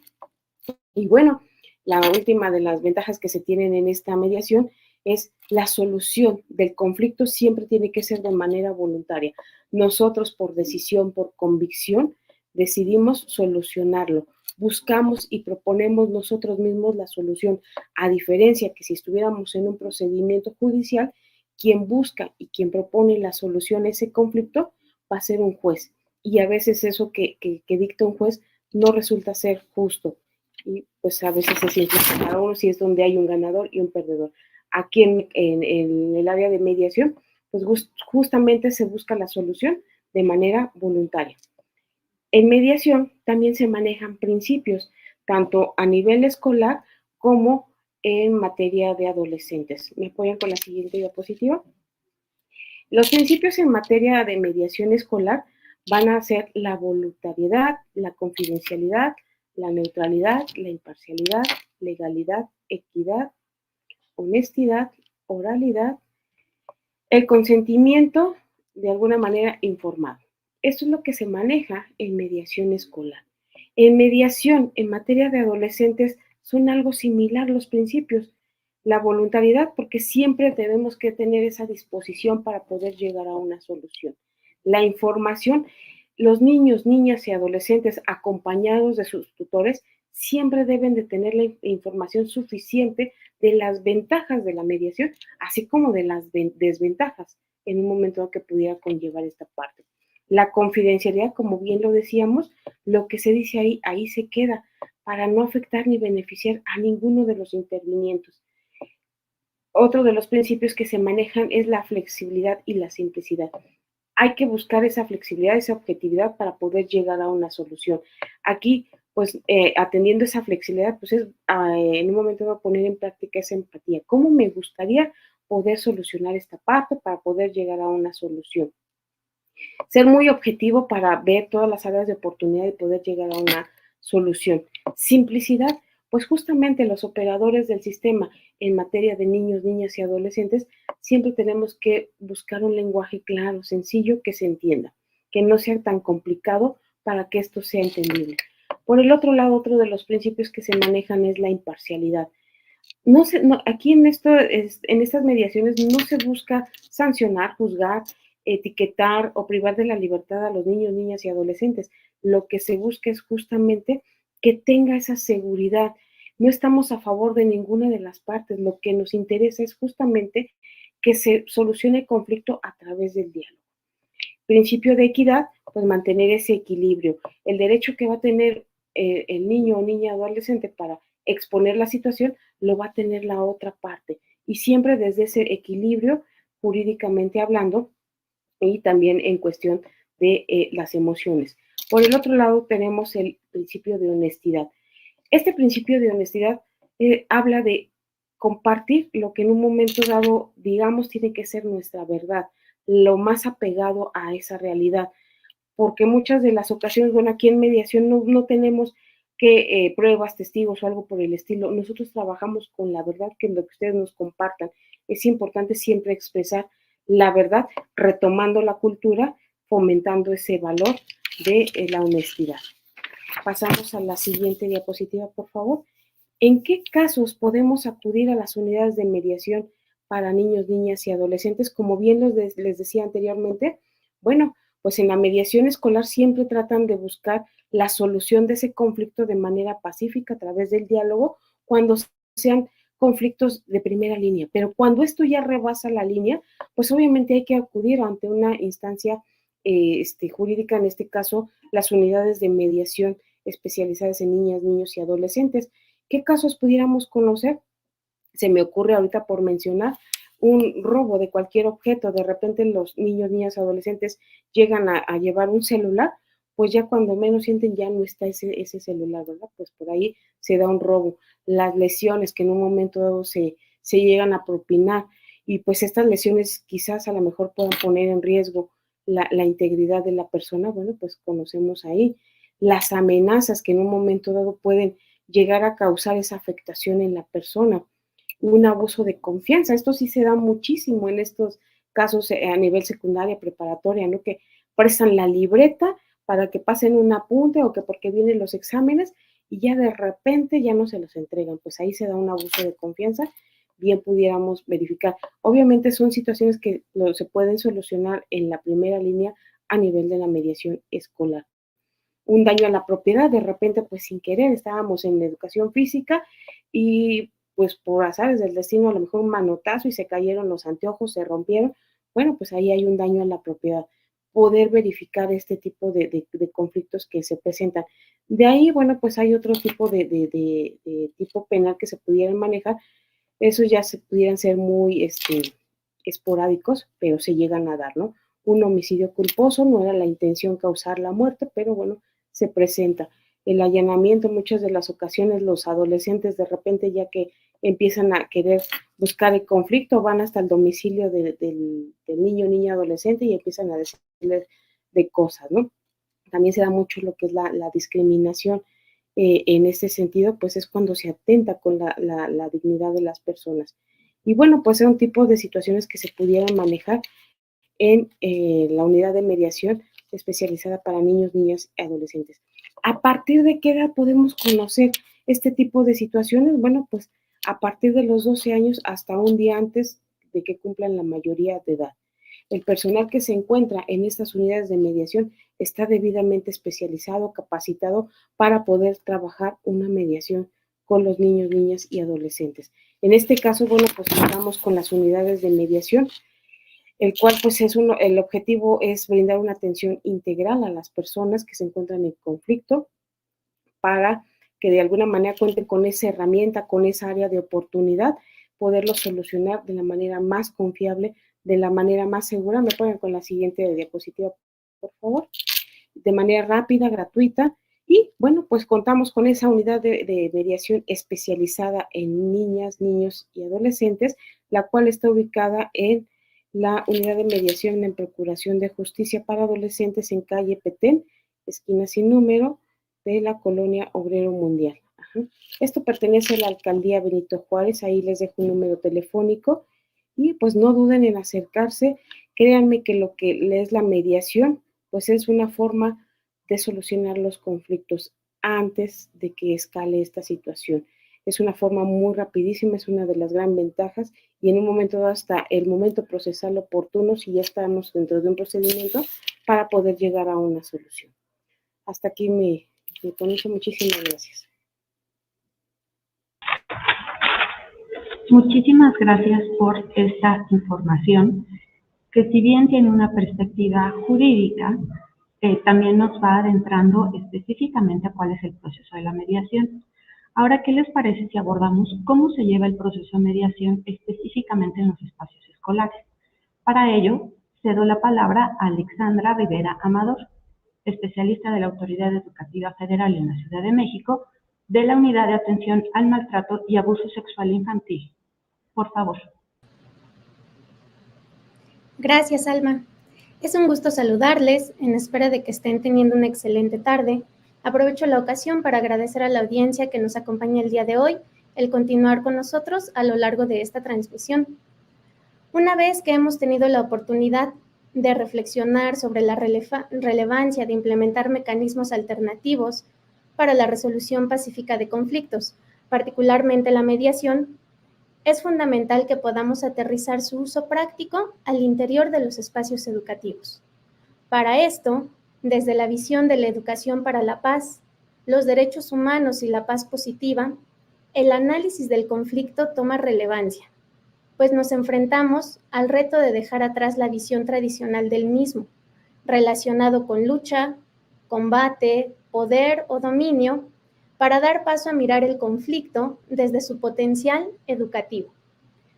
S5: Y bueno, la última de las ventajas que se tienen en esta mediación es la solución del conflicto siempre tiene que ser de manera voluntaria. Nosotros por decisión, por convicción, decidimos solucionarlo. Buscamos y proponemos nosotros mismos la solución, a diferencia que si estuviéramos en un procedimiento judicial, quien busca y quien propone la solución a ese conflicto va a ser un juez. Y a veces eso que dicta un juez no resulta ser justo. Y pues a veces es injusto para uno si es donde hay un ganador y un perdedor. Aquí en el área de mediación, pues justamente se busca la solución de manera voluntaria. En mediación también se manejan principios, tanto a nivel escolar como en materia de adolescentes. ¿Me apoyan con la siguiente diapositiva? Los principios en materia de mediación escolar van a ser la voluntariedad, la confidencialidad, la neutralidad, la imparcialidad, legalidad, equidad, honestidad, oralidad, el consentimiento de alguna manera informado. Esto es lo que se maneja en mediación escolar. En mediación, en materia de adolescentes, son algo similar los principios. La voluntariedad, porque siempre tenemos que tener esa disposición para poder llegar a una solución. La información, los niños, niñas y adolescentes acompañados de sus tutores siempre deben de tener la información suficiente de las ventajas de la mediación, así como de las desventajas en un momento que pudiera conllevar esta parte. La confidencialidad, como bien lo decíamos, lo que se dice ahí, ahí se queda, para no afectar ni beneficiar a ninguno de los intervinientes. Otro de los principios que se manejan es la flexibilidad y la simplicidad. Hay que buscar esa flexibilidad, esa objetividad para poder llegar a una solución. Aquí, pues, atendiendo esa flexibilidad, pues es en un momento de poner en práctica esa empatía. ¿Cómo me gustaría poder solucionar esta parte para poder llegar a una solución? Ser muy objetivo para ver todas las áreas de oportunidad y poder llegar a una solución. Simplicidad, pues justamente los operadores del sistema en materia de niños, niñas y adolescentes, siempre tenemos que buscar un lenguaje claro, sencillo, que se entienda, que no sea tan complicado para que esto sea entendible. Por el otro lado, otro de los principios que se manejan es la imparcialidad. Aquí en estas mediaciones no se busca sancionar, juzgar, etiquetar o privar de la libertad a los niños, niñas y adolescentes. Lo que se busca es justamente que tenga esa seguridad. No estamos a favor de ninguna de las partes. Lo que nos interesa es justamente que se solucione el conflicto a través del diálogo. Principio de equidad, pues mantener ese equilibrio. El derecho que va a tener el niño o niña adolescente para exponer la situación, lo va a tener la otra parte. Y siempre desde ese equilibrio, jurídicamente hablando, y también en cuestión de las emociones. Por el otro lado, tenemos el principio de honestidad. Este principio de honestidad habla de compartir lo que en un momento dado, digamos, tiene que ser nuestra verdad, lo más apegado a esa realidad, porque muchas de las ocasiones, bueno, aquí en mediación no tenemos que pruebas, testigos o algo por el estilo. Nosotros trabajamos con la verdad, que lo que ustedes nos compartan. Es importante siempre expresar la verdad, retomando la cultura, fomentando ese valor de la honestidad. Pasamos a la siguiente diapositiva, por favor. ¿En qué casos podemos acudir a las unidades de mediación para niños, niñas y adolescentes? Como bien les decía anteriormente, bueno, pues en la mediación escolar siempre tratan de buscar la solución de ese conflicto de manera pacífica a través del diálogo cuando sean conflictos de primera línea, pero cuando esto ya rebasa la línea, pues obviamente hay que acudir ante una instancia jurídica, en este caso las unidades de mediación especializadas en niñas, niños y adolescentes. ¿Qué casos pudiéramos conocer? Se me ocurre ahorita por mencionar un robo de cualquier objeto, de repente los niños, niñas, adolescentes llegan a llevar un celular, pues ya cuando menos sienten ya no está ese celular, ¿verdad? Pues por ahí se da un robo. Las lesiones que en un momento dado se llegan a propinar y pues estas lesiones quizás a lo mejor puedan poner en riesgo la integridad de la persona, bueno, pues conocemos ahí. Las amenazas que en un momento dado pueden llegar a causar esa afectación en la persona. Un abuso de confianza, esto sí se da muchísimo en estos casos a nivel secundaria, preparatoria, ¿no? Que prestan la libreta para que pasen un apunte o que porque vienen los exámenes y ya de repente ya no se los entregan, pues ahí se da un abuso de confianza, bien pudiéramos verificar. Obviamente son situaciones que se pueden solucionar en la primera línea a nivel de la mediación escolar. Un daño a la propiedad, de repente pues sin querer estábamos en educación física y pues por azares del destino a lo mejor un manotazo y se cayeron los anteojos, se rompieron, bueno, pues ahí hay un daño a la propiedad. Poder verificar este tipo de conflictos que se presentan. De ahí, bueno, pues hay otro tipo de tipo penal que se pudieran manejar. Esos ya se pudieran ser muy esporádicos, pero se llegan a dar, ¿no? Un homicidio culposo, no era la intención causar la muerte, pero bueno, se presenta. El allanamiento, en muchas de las ocasiones los adolescentes de repente ya que empiezan a querer buscar el conflicto, van hasta el domicilio del niño, niña, adolescente y empiezan a decirles de cosas, ¿no? También se da mucho lo que es la discriminación. En ese sentido, pues es cuando se atenta con la dignidad de las personas. Y bueno, pues es un tipo de situaciones que se pudieran manejar en la unidad de mediación especializada para niños, niñas y adolescentes. ¿A partir de qué edad podemos conocer este tipo de situaciones? Bueno, pues a partir de los 12 años hasta un día antes de que cumplan la mayoría de edad. El personal que se encuentra en estas unidades de mediación está debidamente especializado, capacitado para poder trabajar una mediación con los niños, niñas y adolescentes. En este caso, bueno, pues contamos con las unidades de mediación, el cual pues el objetivo es brindar una atención integral a las personas que se encuentran en conflicto para que de alguna manera cuenten con esa herramienta, con esa área de oportunidad, poderlo solucionar de la manera más confiable, de la manera más segura. Me ponen con la siguiente diapositiva, por favor. De manera rápida, gratuita. Y bueno, pues contamos con esa unidad de mediación especializada en niñas, niños y adolescentes, la cual está ubicada en la unidad de mediación en procuración de justicia para adolescentes en calle Petén, esquina sin número, de la colonia Obrero Mundial. Ajá. Esto pertenece a la alcaldía Benito Juárez, ahí les dejo un número telefónico y pues no duden en acercarse. Créanme que lo que es la mediación, pues es una forma de solucionar los conflictos antes de que escale esta situación. Es una forma muy rapidísima, es una de las gran ventajas y en un momento dado hasta el momento procesal oportuno si ya estamos dentro de un procedimiento para poder llegar a una solución. Hasta aquí mi ponencia. Muchísimas gracias.
S1: Muchísimas gracias por esta información, que si bien tiene una perspectiva jurídica, también nos va adentrando específicamente a cuál es el proceso de la mediación. Ahora, ¿qué les parece si abordamos cómo se lleva el proceso de mediación específicamente en los espacios escolares? Para ello, cedo la palabra a Alexandra Rivera Amador, especialista de la Autoridad Educativa Federal en la Ciudad de México, de la Unidad de Atención al Maltrato y Abuso Sexual Infantil. Por favor.
S6: Gracias, Alma. Es un gusto saludarles, en espera de que estén teniendo una excelente tarde. Aprovecho la ocasión para agradecer a la audiencia que nos acompaña el día de hoy, el continuar con nosotros a lo largo de esta transmisión. Una vez que hemos tenido la oportunidad de reflexionar sobre la relevancia de implementar mecanismos alternativos para la resolución pacífica de conflictos, particularmente la mediación, es fundamental que podamos aterrizar su uso práctico al interior de los espacios educativos. Para esto, desde la visión de la educación para la paz, los derechos humanos y la paz positiva, el análisis del conflicto toma relevancia, pues nos enfrentamos al reto de dejar atrás la visión tradicional del mismo, relacionado con lucha, combate, poder o dominio, para dar paso a mirar el conflicto desde su potencial educativo,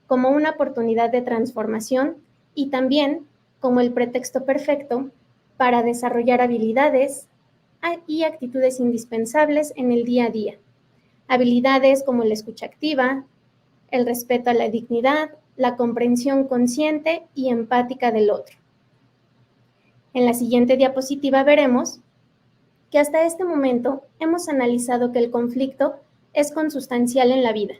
S6: como una oportunidad de transformación y también como el pretexto perfecto para desarrollar habilidades y actitudes indispensables en el día a día. Habilidades como la escucha activa, el respeto a la dignidad, la comprensión consciente y empática del otro. En la siguiente diapositiva veremos que hasta este momento hemos analizado que el conflicto es consustancial en la vida.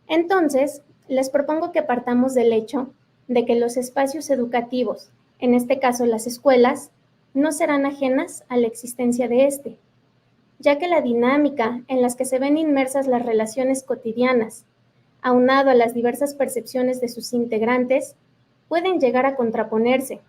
S6: Entonces, les propongo que partamos del hecho de que los espacios educativos, en este caso las escuelas, no serán ajenas a la existencia de este, ya que la dinámica en las que se ven inmersas las relaciones cotidianas, aunado a las diversas percepciones de sus integrantes, pueden llegar a contraponerse.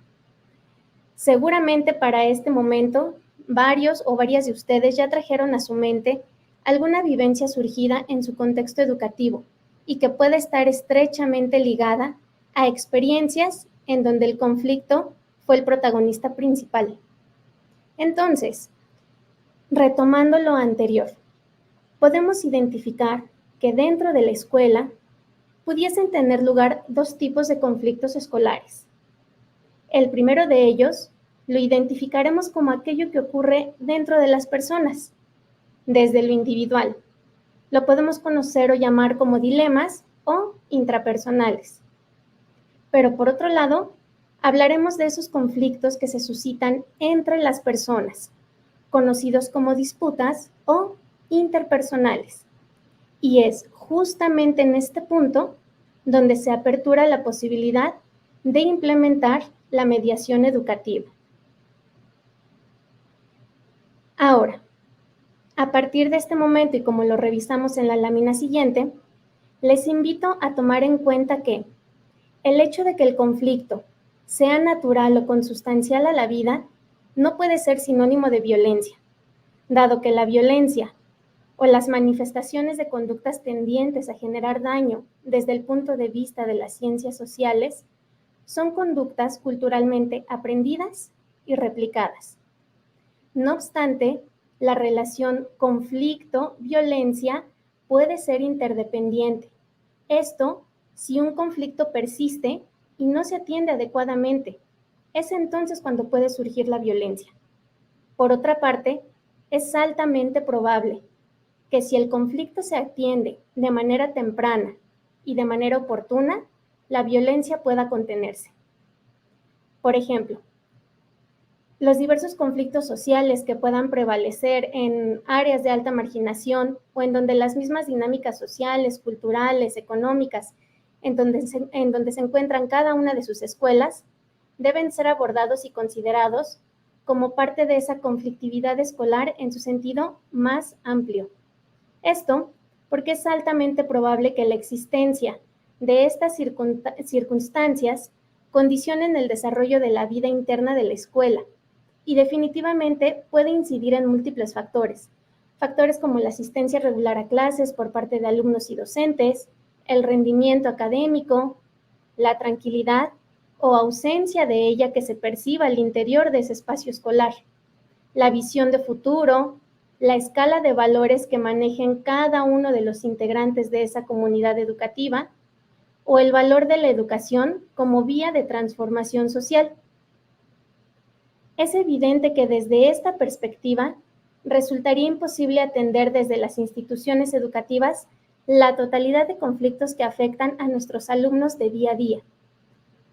S6: Seguramente para este momento, varios o varias de ustedes ya trajeron a su mente alguna vivencia surgida en su contexto educativo y que puede estar estrechamente ligada a experiencias en donde el conflicto fue el protagonista principal. Entonces, retomando lo anterior, podemos identificar que dentro de la escuela pudiesen tener lugar dos tipos de conflictos escolares. El primero de ellos lo identificaremos como aquello que ocurre dentro de las personas, desde lo individual. Lo podemos conocer o llamar como dilemas o intrapersonales. Pero por otro lado, hablaremos de esos conflictos que se suscitan entre las personas, conocidos como disputas o interpersonales. Y es justamente en este punto donde se apertura la posibilidad de implementar la mediación educativa. Ahora, a partir de este momento y como lo revisamos en la lámina siguiente, les invito a tomar en cuenta que el hecho de que el conflicto sea natural o consustancial a la vida no puede ser sinónimo de violencia, dado que la violencia o las manifestaciones de conductas tendientes a generar daño desde el punto de vista de las ciencias sociales son conductas culturalmente aprendidas y replicadas. No obstante, la relación conflicto-violencia puede ser interdependiente. Esto si un conflicto persiste y no se atiende adecuadamente. Es entonces cuando puede surgir la violencia. Por otra parte, es altamente probable que si el conflicto se atiende de manera temprana y de manera oportuna, la violencia pueda contenerse. Por ejemplo, los diversos conflictos sociales que puedan prevalecer en áreas de alta marginación o en donde las mismas dinámicas sociales, culturales, económicas, en donde se encuentran cada una de sus escuelas, deben ser abordados y considerados como parte de esa conflictividad escolar en su sentido más amplio. Esto porque es altamente probable que la existencia de estas circunstancias condicionen el desarrollo de la vida interna de la escuela y definitivamente puede incidir en múltiples factores. Factores como la asistencia regular a clases por parte de alumnos y docentes, el rendimiento académico, la tranquilidad o ausencia de ella que se perciba al interior de ese espacio escolar, la visión de futuro, la escala de valores que manejen cada uno de los integrantes de esa comunidad educativa o el valor de la educación como vía de transformación social. Es evidente que desde esta perspectiva resultaría imposible atender desde las instituciones educativas la totalidad de conflictos que afectan a nuestros alumnos de día a día.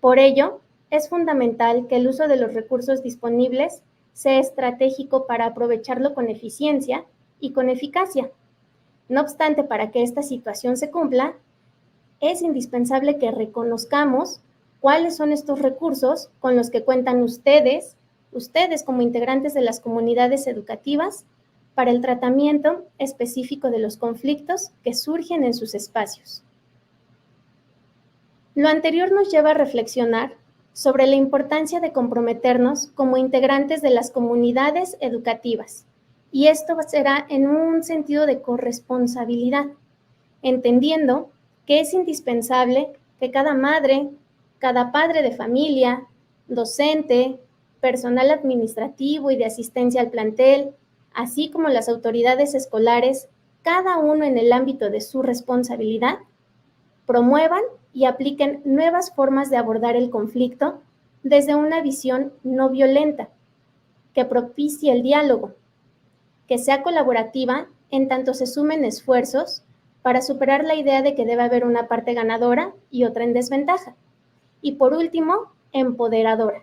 S6: Por ello, es fundamental que el uso de los recursos disponibles sea estratégico para aprovecharlo con eficiencia y con eficacia. No obstante, para que esta situación se cumpla, es indispensable que reconozcamos cuáles son estos recursos con los que cuentan ustedes como integrantes de las comunidades educativas para el tratamiento específico de los conflictos que surgen en sus espacios. Lo anterior nos lleva a reflexionar sobre la importancia de comprometernos como integrantes de las comunidades educativas. Y esto será en un sentido de corresponsabilidad, entendiendo que es indispensable que cada madre, cada padre de familia, docente, personal administrativo y de asistencia al plantel, así como las autoridades escolares, cada uno en el ámbito de su responsabilidad, promuevan y apliquen nuevas formas de abordar el conflicto desde una visión no violenta, que propicie el diálogo, que sea colaborativa en tanto se sumen esfuerzos para superar la idea de que debe haber una parte ganadora y otra en desventaja. Y por último, empoderadora,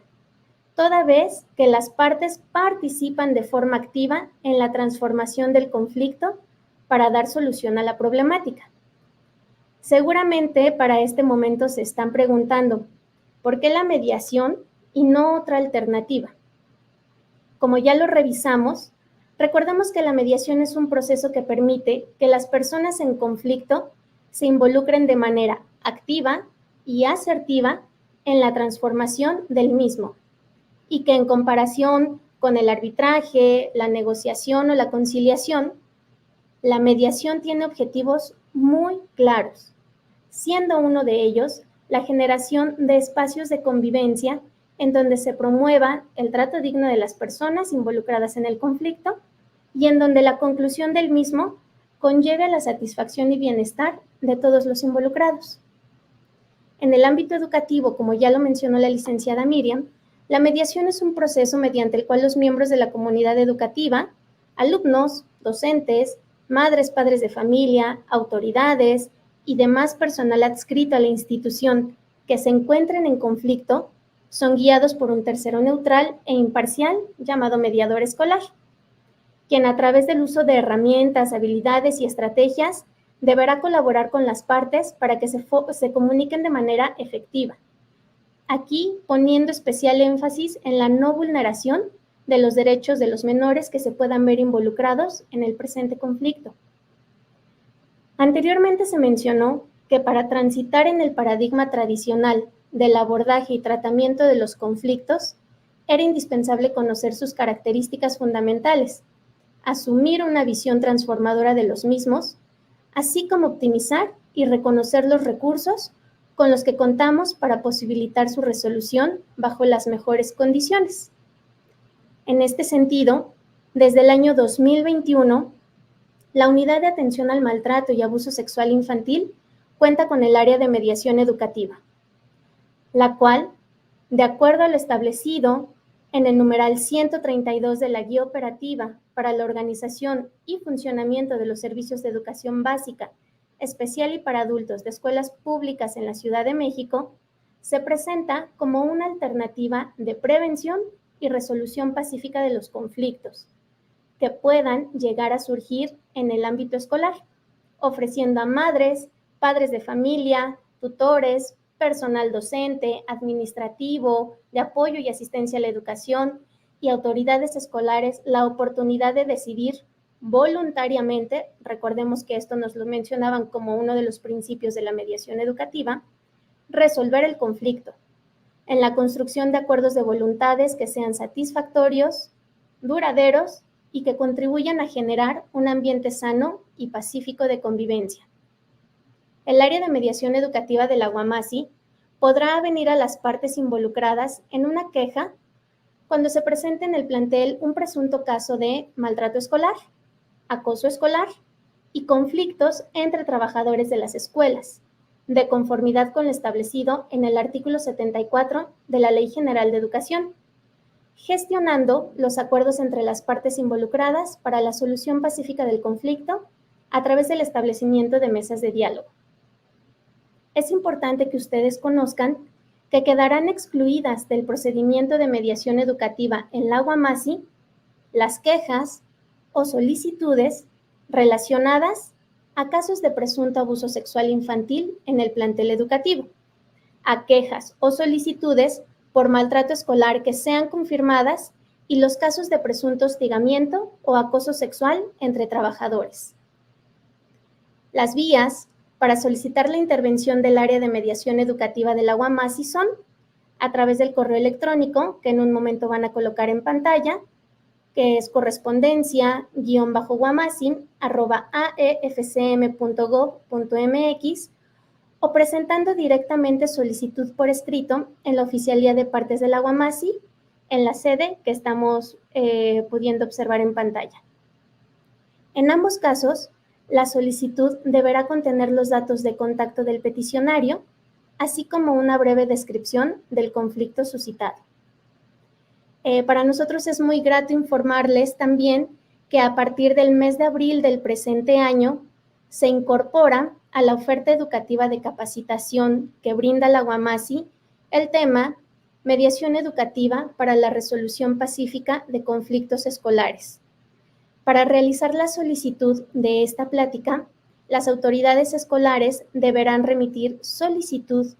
S6: toda vez que las partes participan de forma activa en la transformación del conflicto para dar solución a la problemática. Seguramente para este momento se están preguntando, ¿por qué la mediación y no otra alternativa? Como ya lo revisamos, recordemos que la mediación es un proceso que permite que las personas en conflicto se involucren de manera activa y asertiva en la transformación del mismo, y que en comparación con el arbitraje, la negociación o la conciliación, la mediación tiene objetivos muy claros, siendo uno de ellos la generación de espacios de convivencia en donde se promueva el trato digno de las personas involucradas en el conflicto y en donde la conclusión del mismo conlleve la satisfacción y bienestar de todos los involucrados. En el ámbito educativo, como ya lo mencionó la licenciada Miriam, la mediación es un proceso mediante el cual los miembros de la comunidad educativa, alumnos, docentes, madres, padres de familia, autoridades y demás personal adscrito a la institución que se encuentren en conflicto, son guiados por un tercero neutral e imparcial llamado mediador escolar, quien a través del uso de herramientas, habilidades y estrategias deberá colaborar con las partes para que se comuniquen de manera efectiva. Aquí poniendo especial énfasis en la no vulneración de los derechos de los menores que se puedan ver involucrados en el presente conflicto. Anteriormente se mencionó que para transitar en el paradigma tradicional del abordaje y tratamiento de los conflictos, era indispensable conocer sus características fundamentales, asumir una visión transformadora de los mismos, así como optimizar y reconocer los recursos con los que contamos para posibilitar su resolución bajo las mejores condiciones. En este sentido, desde el año 2021, la Unidad de Atención al Maltrato y Abuso Sexual Infantil cuenta con el área de mediación educativa, la cual, de acuerdo a lo establecido en el numeral 132 de la Guía Operativa para la Organización y Funcionamiento de los Servicios de Educación Básica, Especial y para Adultos de Escuelas Públicas en la Ciudad de México, se presenta como una alternativa de prevención y resolución pacífica de los conflictos que puedan llegar a surgir en el ámbito escolar, ofreciendo a madres, padres de familia, tutores, personal docente, administrativo, de apoyo y asistencia a la educación y autoridades escolares la oportunidad de decidir voluntariamente, recordemos que esto nos lo mencionaban como uno de los principios de la mediación educativa, resolver el conflicto en la construcción de acuerdos de voluntades que sean satisfactorios, duraderos y que contribuyan a generar un ambiente sano y pacífico de convivencia. El área de mediación educativa de la UAMASI podrá avenir a las partes involucradas en una queja cuando se presente en el plantel un presunto caso de maltrato escolar, acoso escolar y conflictos entre trabajadores de las escuelas, de conformidad con lo establecido en el artículo 74 de la Ley General de Educación, gestionando los acuerdos entre las partes involucradas para la solución pacífica del conflicto a través del establecimiento de mesas de diálogo. Es importante que ustedes conozcan que quedarán excluidas del procedimiento de mediación educativa en la UAMASI las quejas o solicitudes relacionadas a casos de presunto abuso sexual infantil en el plantel educativo, a quejas o solicitudes por maltrato escolar que sean confirmadas y los casos de presunto hostigamiento o acoso sexual entre trabajadores. Las vías para solicitar la intervención del área de mediación educativa de la UAMASI son a través del correo electrónico que en un momento van a colocar en pantalla, que es correspondencia-guamasin@aefcm.gov.mx, o presentando directamente solicitud por escrito en la Oficialía de Partes de la Guamasi, en la sede que estamos pudiendo observar en pantalla. En ambos casos, la solicitud deberá contener los datos de contacto del peticionario, así como una breve descripción del conflicto suscitado. Para nosotros es muy grato informarles también que a partir del mes de abril del presente año se incorpora a la oferta educativa de capacitación que brinda la Guamasi el tema Mediación educativa para la resolución pacífica de conflictos escolares. Para realizar la solicitud de esta plática, las autoridades escolares deberán remitir solicitud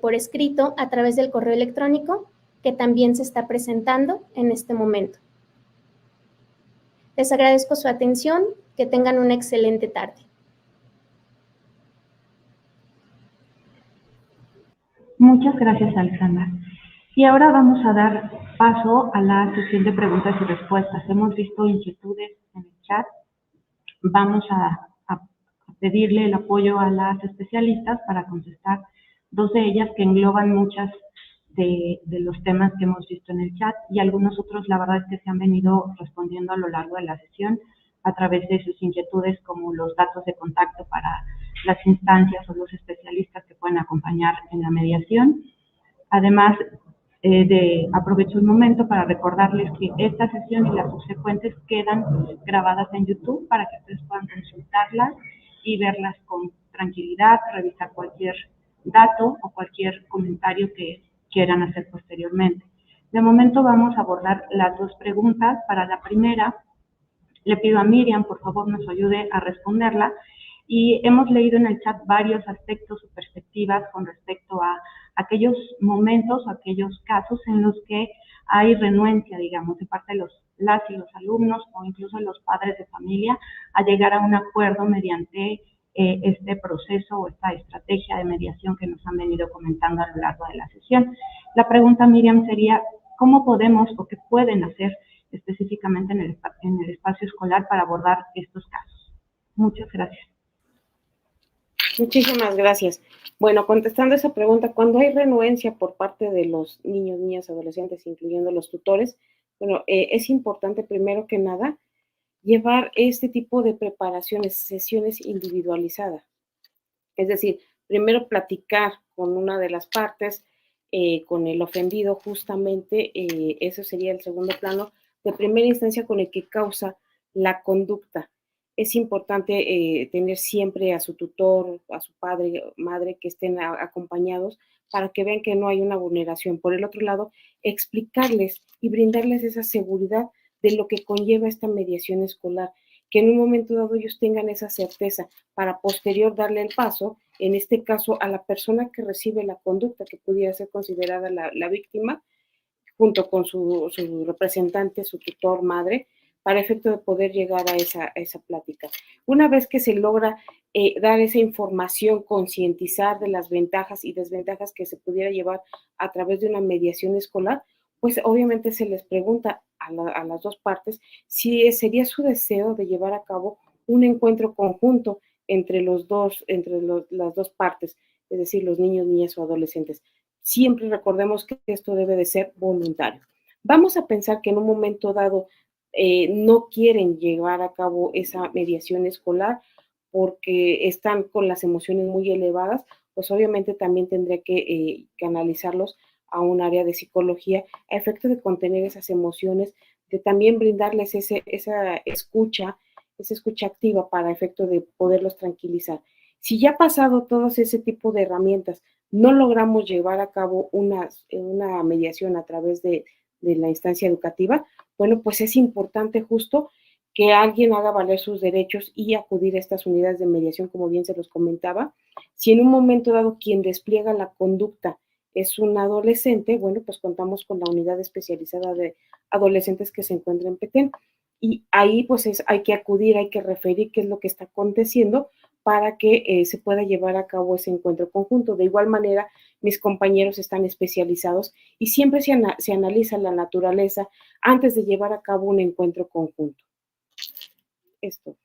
S6: por escrito a través del correo electrónico que también se está presentando en este momento. Les agradezco su atención, que tengan una excelente tarde.
S1: Muchas gracias, Alexandra. Y ahora vamos a dar paso a la sesión de preguntas y respuestas. Hemos visto inquietudes en el chat. Vamos a pedirle el apoyo a las especialistas para contestar dos de ellas que engloban muchas de los temas que hemos visto en el chat, y algunos otros, la verdad es que se han venido respondiendo a lo largo de la sesión a través de sus inquietudes, como los datos de contacto para las instancias o los especialistas que pueden acompañar en la mediación. Además, aprovecho el momento para recordarles que esta sesión y las subsecuentes quedan grabadas en YouTube para que ustedes puedan consultarlas y verlas con tranquilidad, revisar cualquier dato o cualquier comentario que quieran hacer posteriormente. De momento vamos a abordar las dos preguntas. Para la primera, le pido a Miriam, por favor, nos ayude a responderla. Y hemos leído en el chat varios aspectos o perspectivas con respecto a aquellos momentos o aquellos casos en los que hay renuencia, digamos, de parte de las y los alumnos o incluso los padres de familia a llegar a un acuerdo mediante este proceso o esta estrategia de mediación que nos han venido comentando a lo largo de la sesión. La pregunta, Miriam, sería, ¿cómo podemos o qué pueden hacer específicamente en el espacio escolar para abordar estos casos? Muchas gracias.
S5: Muchísimas gracias. Bueno, contestando esa pregunta, cuando hay renuencia por parte de los niños, niñas, adolescentes, incluyendo los tutores, bueno, es importante primero que nada llevar este tipo de preparaciones, sesiones individualizadas. Es decir, primero platicar con una de las partes, con el ofendido justamente, eso sería el segundo plano, de primera instancia con el que causa la conducta. Es importante tener siempre a su tutor, a su padre, madre, que estén acompañados para que vean que no hay una vulneración. Por el otro lado, explicarles y brindarles esa seguridad de lo que conlleva esta mediación escolar, que en un momento dado ellos tengan esa certeza para posterior darle el paso, en este caso a la persona que recibe la conducta, que pudiera ser considerada la víctima, junto con su representante, su tutor, madre, para efecto de poder llegar a esa plática. Una vez que se logra dar esa información, concientizar de las ventajas y desventajas que se pudiera llevar a través de una mediación escolar, pues obviamente se les pregunta a las dos partes si sería su deseo de llevar a cabo un encuentro conjunto entre las dos partes, es decir, los niños, niñas o adolescentes. Siempre recordemos que esto debe de ser voluntario. Vamos a pensar que en un momento dado no quieren llevar a cabo esa mediación escolar porque están con las emociones muy elevadas, pues obviamente también tendría que canalizarlos a un área de psicología a efecto de contener esas emociones, de también brindarles esa escucha activa para efecto de poderlos tranquilizar. Si ya pasado todo ese tipo de herramientas, no logramos llevar a cabo una mediación a través de la instancia educativa, bueno, pues es importante justo que alguien haga valer sus derechos y acudir a estas unidades de mediación, como bien se los comentaba. Si en un momento dado quien despliega la conducta es un adolescente, bueno, pues contamos con la unidad especializada de adolescentes que se encuentra en Petén. Y ahí pues hay que acudir, hay que referir qué es lo que está aconteciendo para que se pueda llevar a cabo ese encuentro conjunto. De igual manera, mis compañeros están especializados y siempre se analiza la naturaleza antes de llevar a cabo un encuentro conjunto. Esto.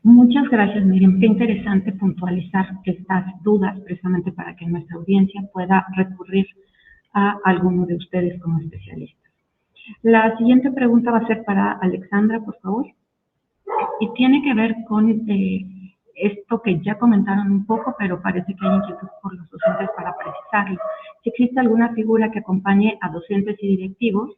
S1: Muchas gracias, Miriam. Qué interesante puntualizar estas dudas precisamente para que nuestra audiencia pueda recurrir a alguno de ustedes como especialistas. La siguiente pregunta va a ser para Alexandra, por favor, y tiene que ver con esto que ya comentaron un poco, pero parece que hay inquietud por los docentes para precisarlo. Si existe alguna figura que acompañe a docentes y directivos,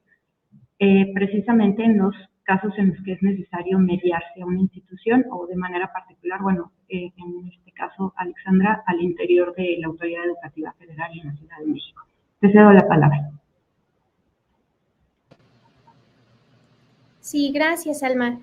S1: precisamente en los casos en los que es necesario mediarse a una institución o de manera particular, bueno, en este caso, Alexandra, al interior de la Autoridad Educativa Federal en la Ciudad de México. Te cedo la palabra.
S6: Sí, gracias, Alma.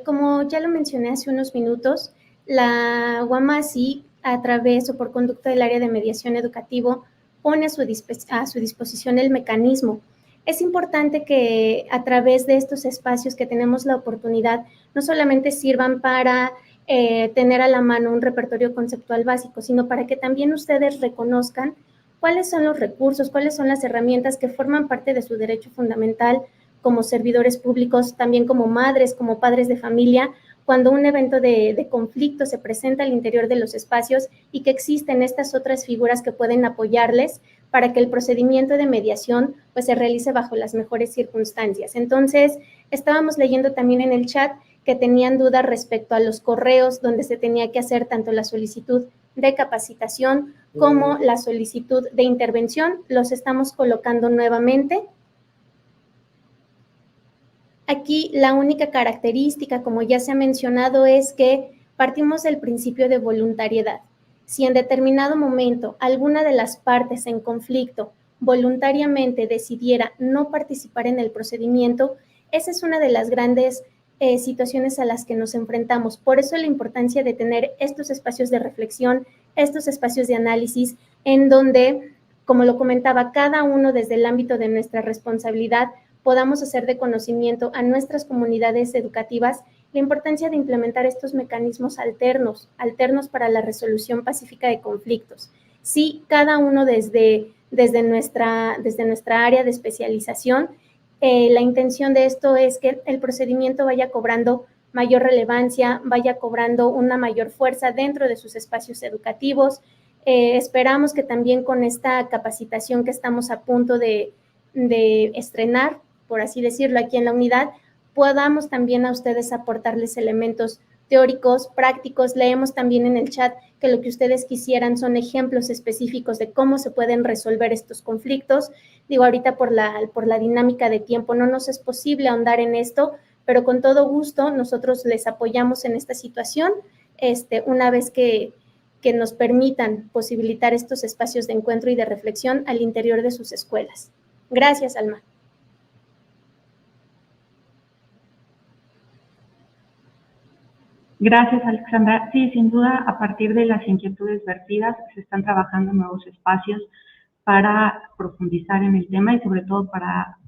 S6: Como ya lo mencioné hace unos minutos, la UAMASI, a través o por conducto del área de mediación educativo, pone a su disposición el mecanismo. Es importante que a través de estos espacios que tenemos la oportunidad, no solamente sirvan para tener a la mano un repertorio conceptual básico, sino para que también ustedes reconozcan cuáles son los recursos, cuáles son las herramientas que forman parte de su derecho fundamental como servidores públicos, también como madres, como padres de familia, cuando un evento de conflicto se presenta al interior de los espacios y que existen estas otras figuras que pueden apoyarles para que el procedimiento de mediación pues se realice bajo las mejores circunstancias. Entonces, estábamos leyendo también en el chat que tenían dudas respecto a los correos donde se tenía que hacer tanto la solicitud de capacitación como la solicitud de intervención. Los estamos colocando nuevamente. Aquí la única característica, como ya se ha mencionado, es que partimos del principio de voluntariedad. Si en determinado momento alguna de las partes en conflicto voluntariamente decidiera no participar en el procedimiento, esa es una de las grandes situaciones a las que nos enfrentamos. Por eso la importancia de tener estos espacios de reflexión, estos espacios de análisis, en donde, como lo comentaba, cada uno desde el ámbito de nuestra responsabilidad podamos hacer de conocimiento a nuestras comunidades educativas la importancia de implementar estos mecanismos alternos para la resolución pacífica de conflictos. Sí, cada uno desde nuestra área de especialización, la intención de esto es que el procedimiento vaya cobrando mayor relevancia, vaya cobrando una mayor fuerza dentro de sus espacios educativos. Esperamos que también con esta capacitación que estamos a punto de estrenar, por así decirlo, aquí en la unidad, podamos también a ustedes aportarles elementos teóricos, prácticos. Leemos también en el chat que lo que ustedes quisieran son ejemplos específicos de cómo se pueden resolver estos conflictos. Digo, ahorita por la dinámica de tiempo no nos es posible ahondar en esto, pero con todo gusto nosotros les apoyamos en esta situación, una vez que nos permitan posibilitar estos espacios de encuentro y de reflexión al interior de sus escuelas. Gracias, Alma.
S1: Gracias, Alexandra. Sí, sin duda, a partir de las inquietudes vertidas, se están trabajando nuevos espacios para profundizar en el tema y sobre todo para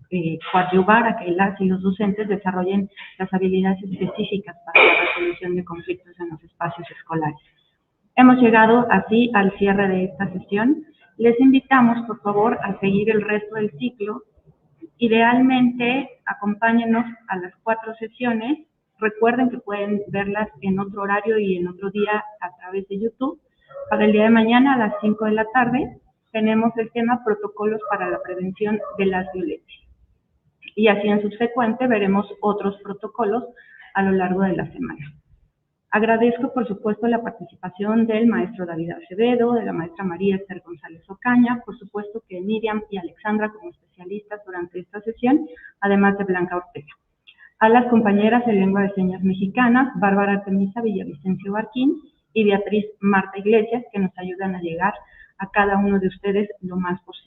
S1: coadyuvar a que las y los docentes desarrollen las habilidades específicas para la resolución de conflictos en los espacios escolares. Hemos llegado así al cierre de esta sesión. Les invitamos, por favor, a seguir el resto del ciclo. Idealmente, acompáñenos a las 4 sesiones. Recuerden que pueden verlas en otro horario y en otro día a través de YouTube. Para el día de mañana a las 5 de la tarde tenemos el tema protocolos para la prevención de las violencias. Y así en subsecuente veremos otros protocolos a lo largo de la semana. Agradezco, por supuesto, la participación del maestro David Acevedo, de la maestra María Esther González Ocaña, por supuesto que Miriam y Alexandra como especialistas durante esta sesión, además de Blanca Ortega. A las compañeras de Lengua de Señas Mexicanas, Bárbara Artemisa Villavicencio Barquín y Beatriz Marta Iglesias, que nos ayudan a llegar a cada uno de ustedes lo más posible.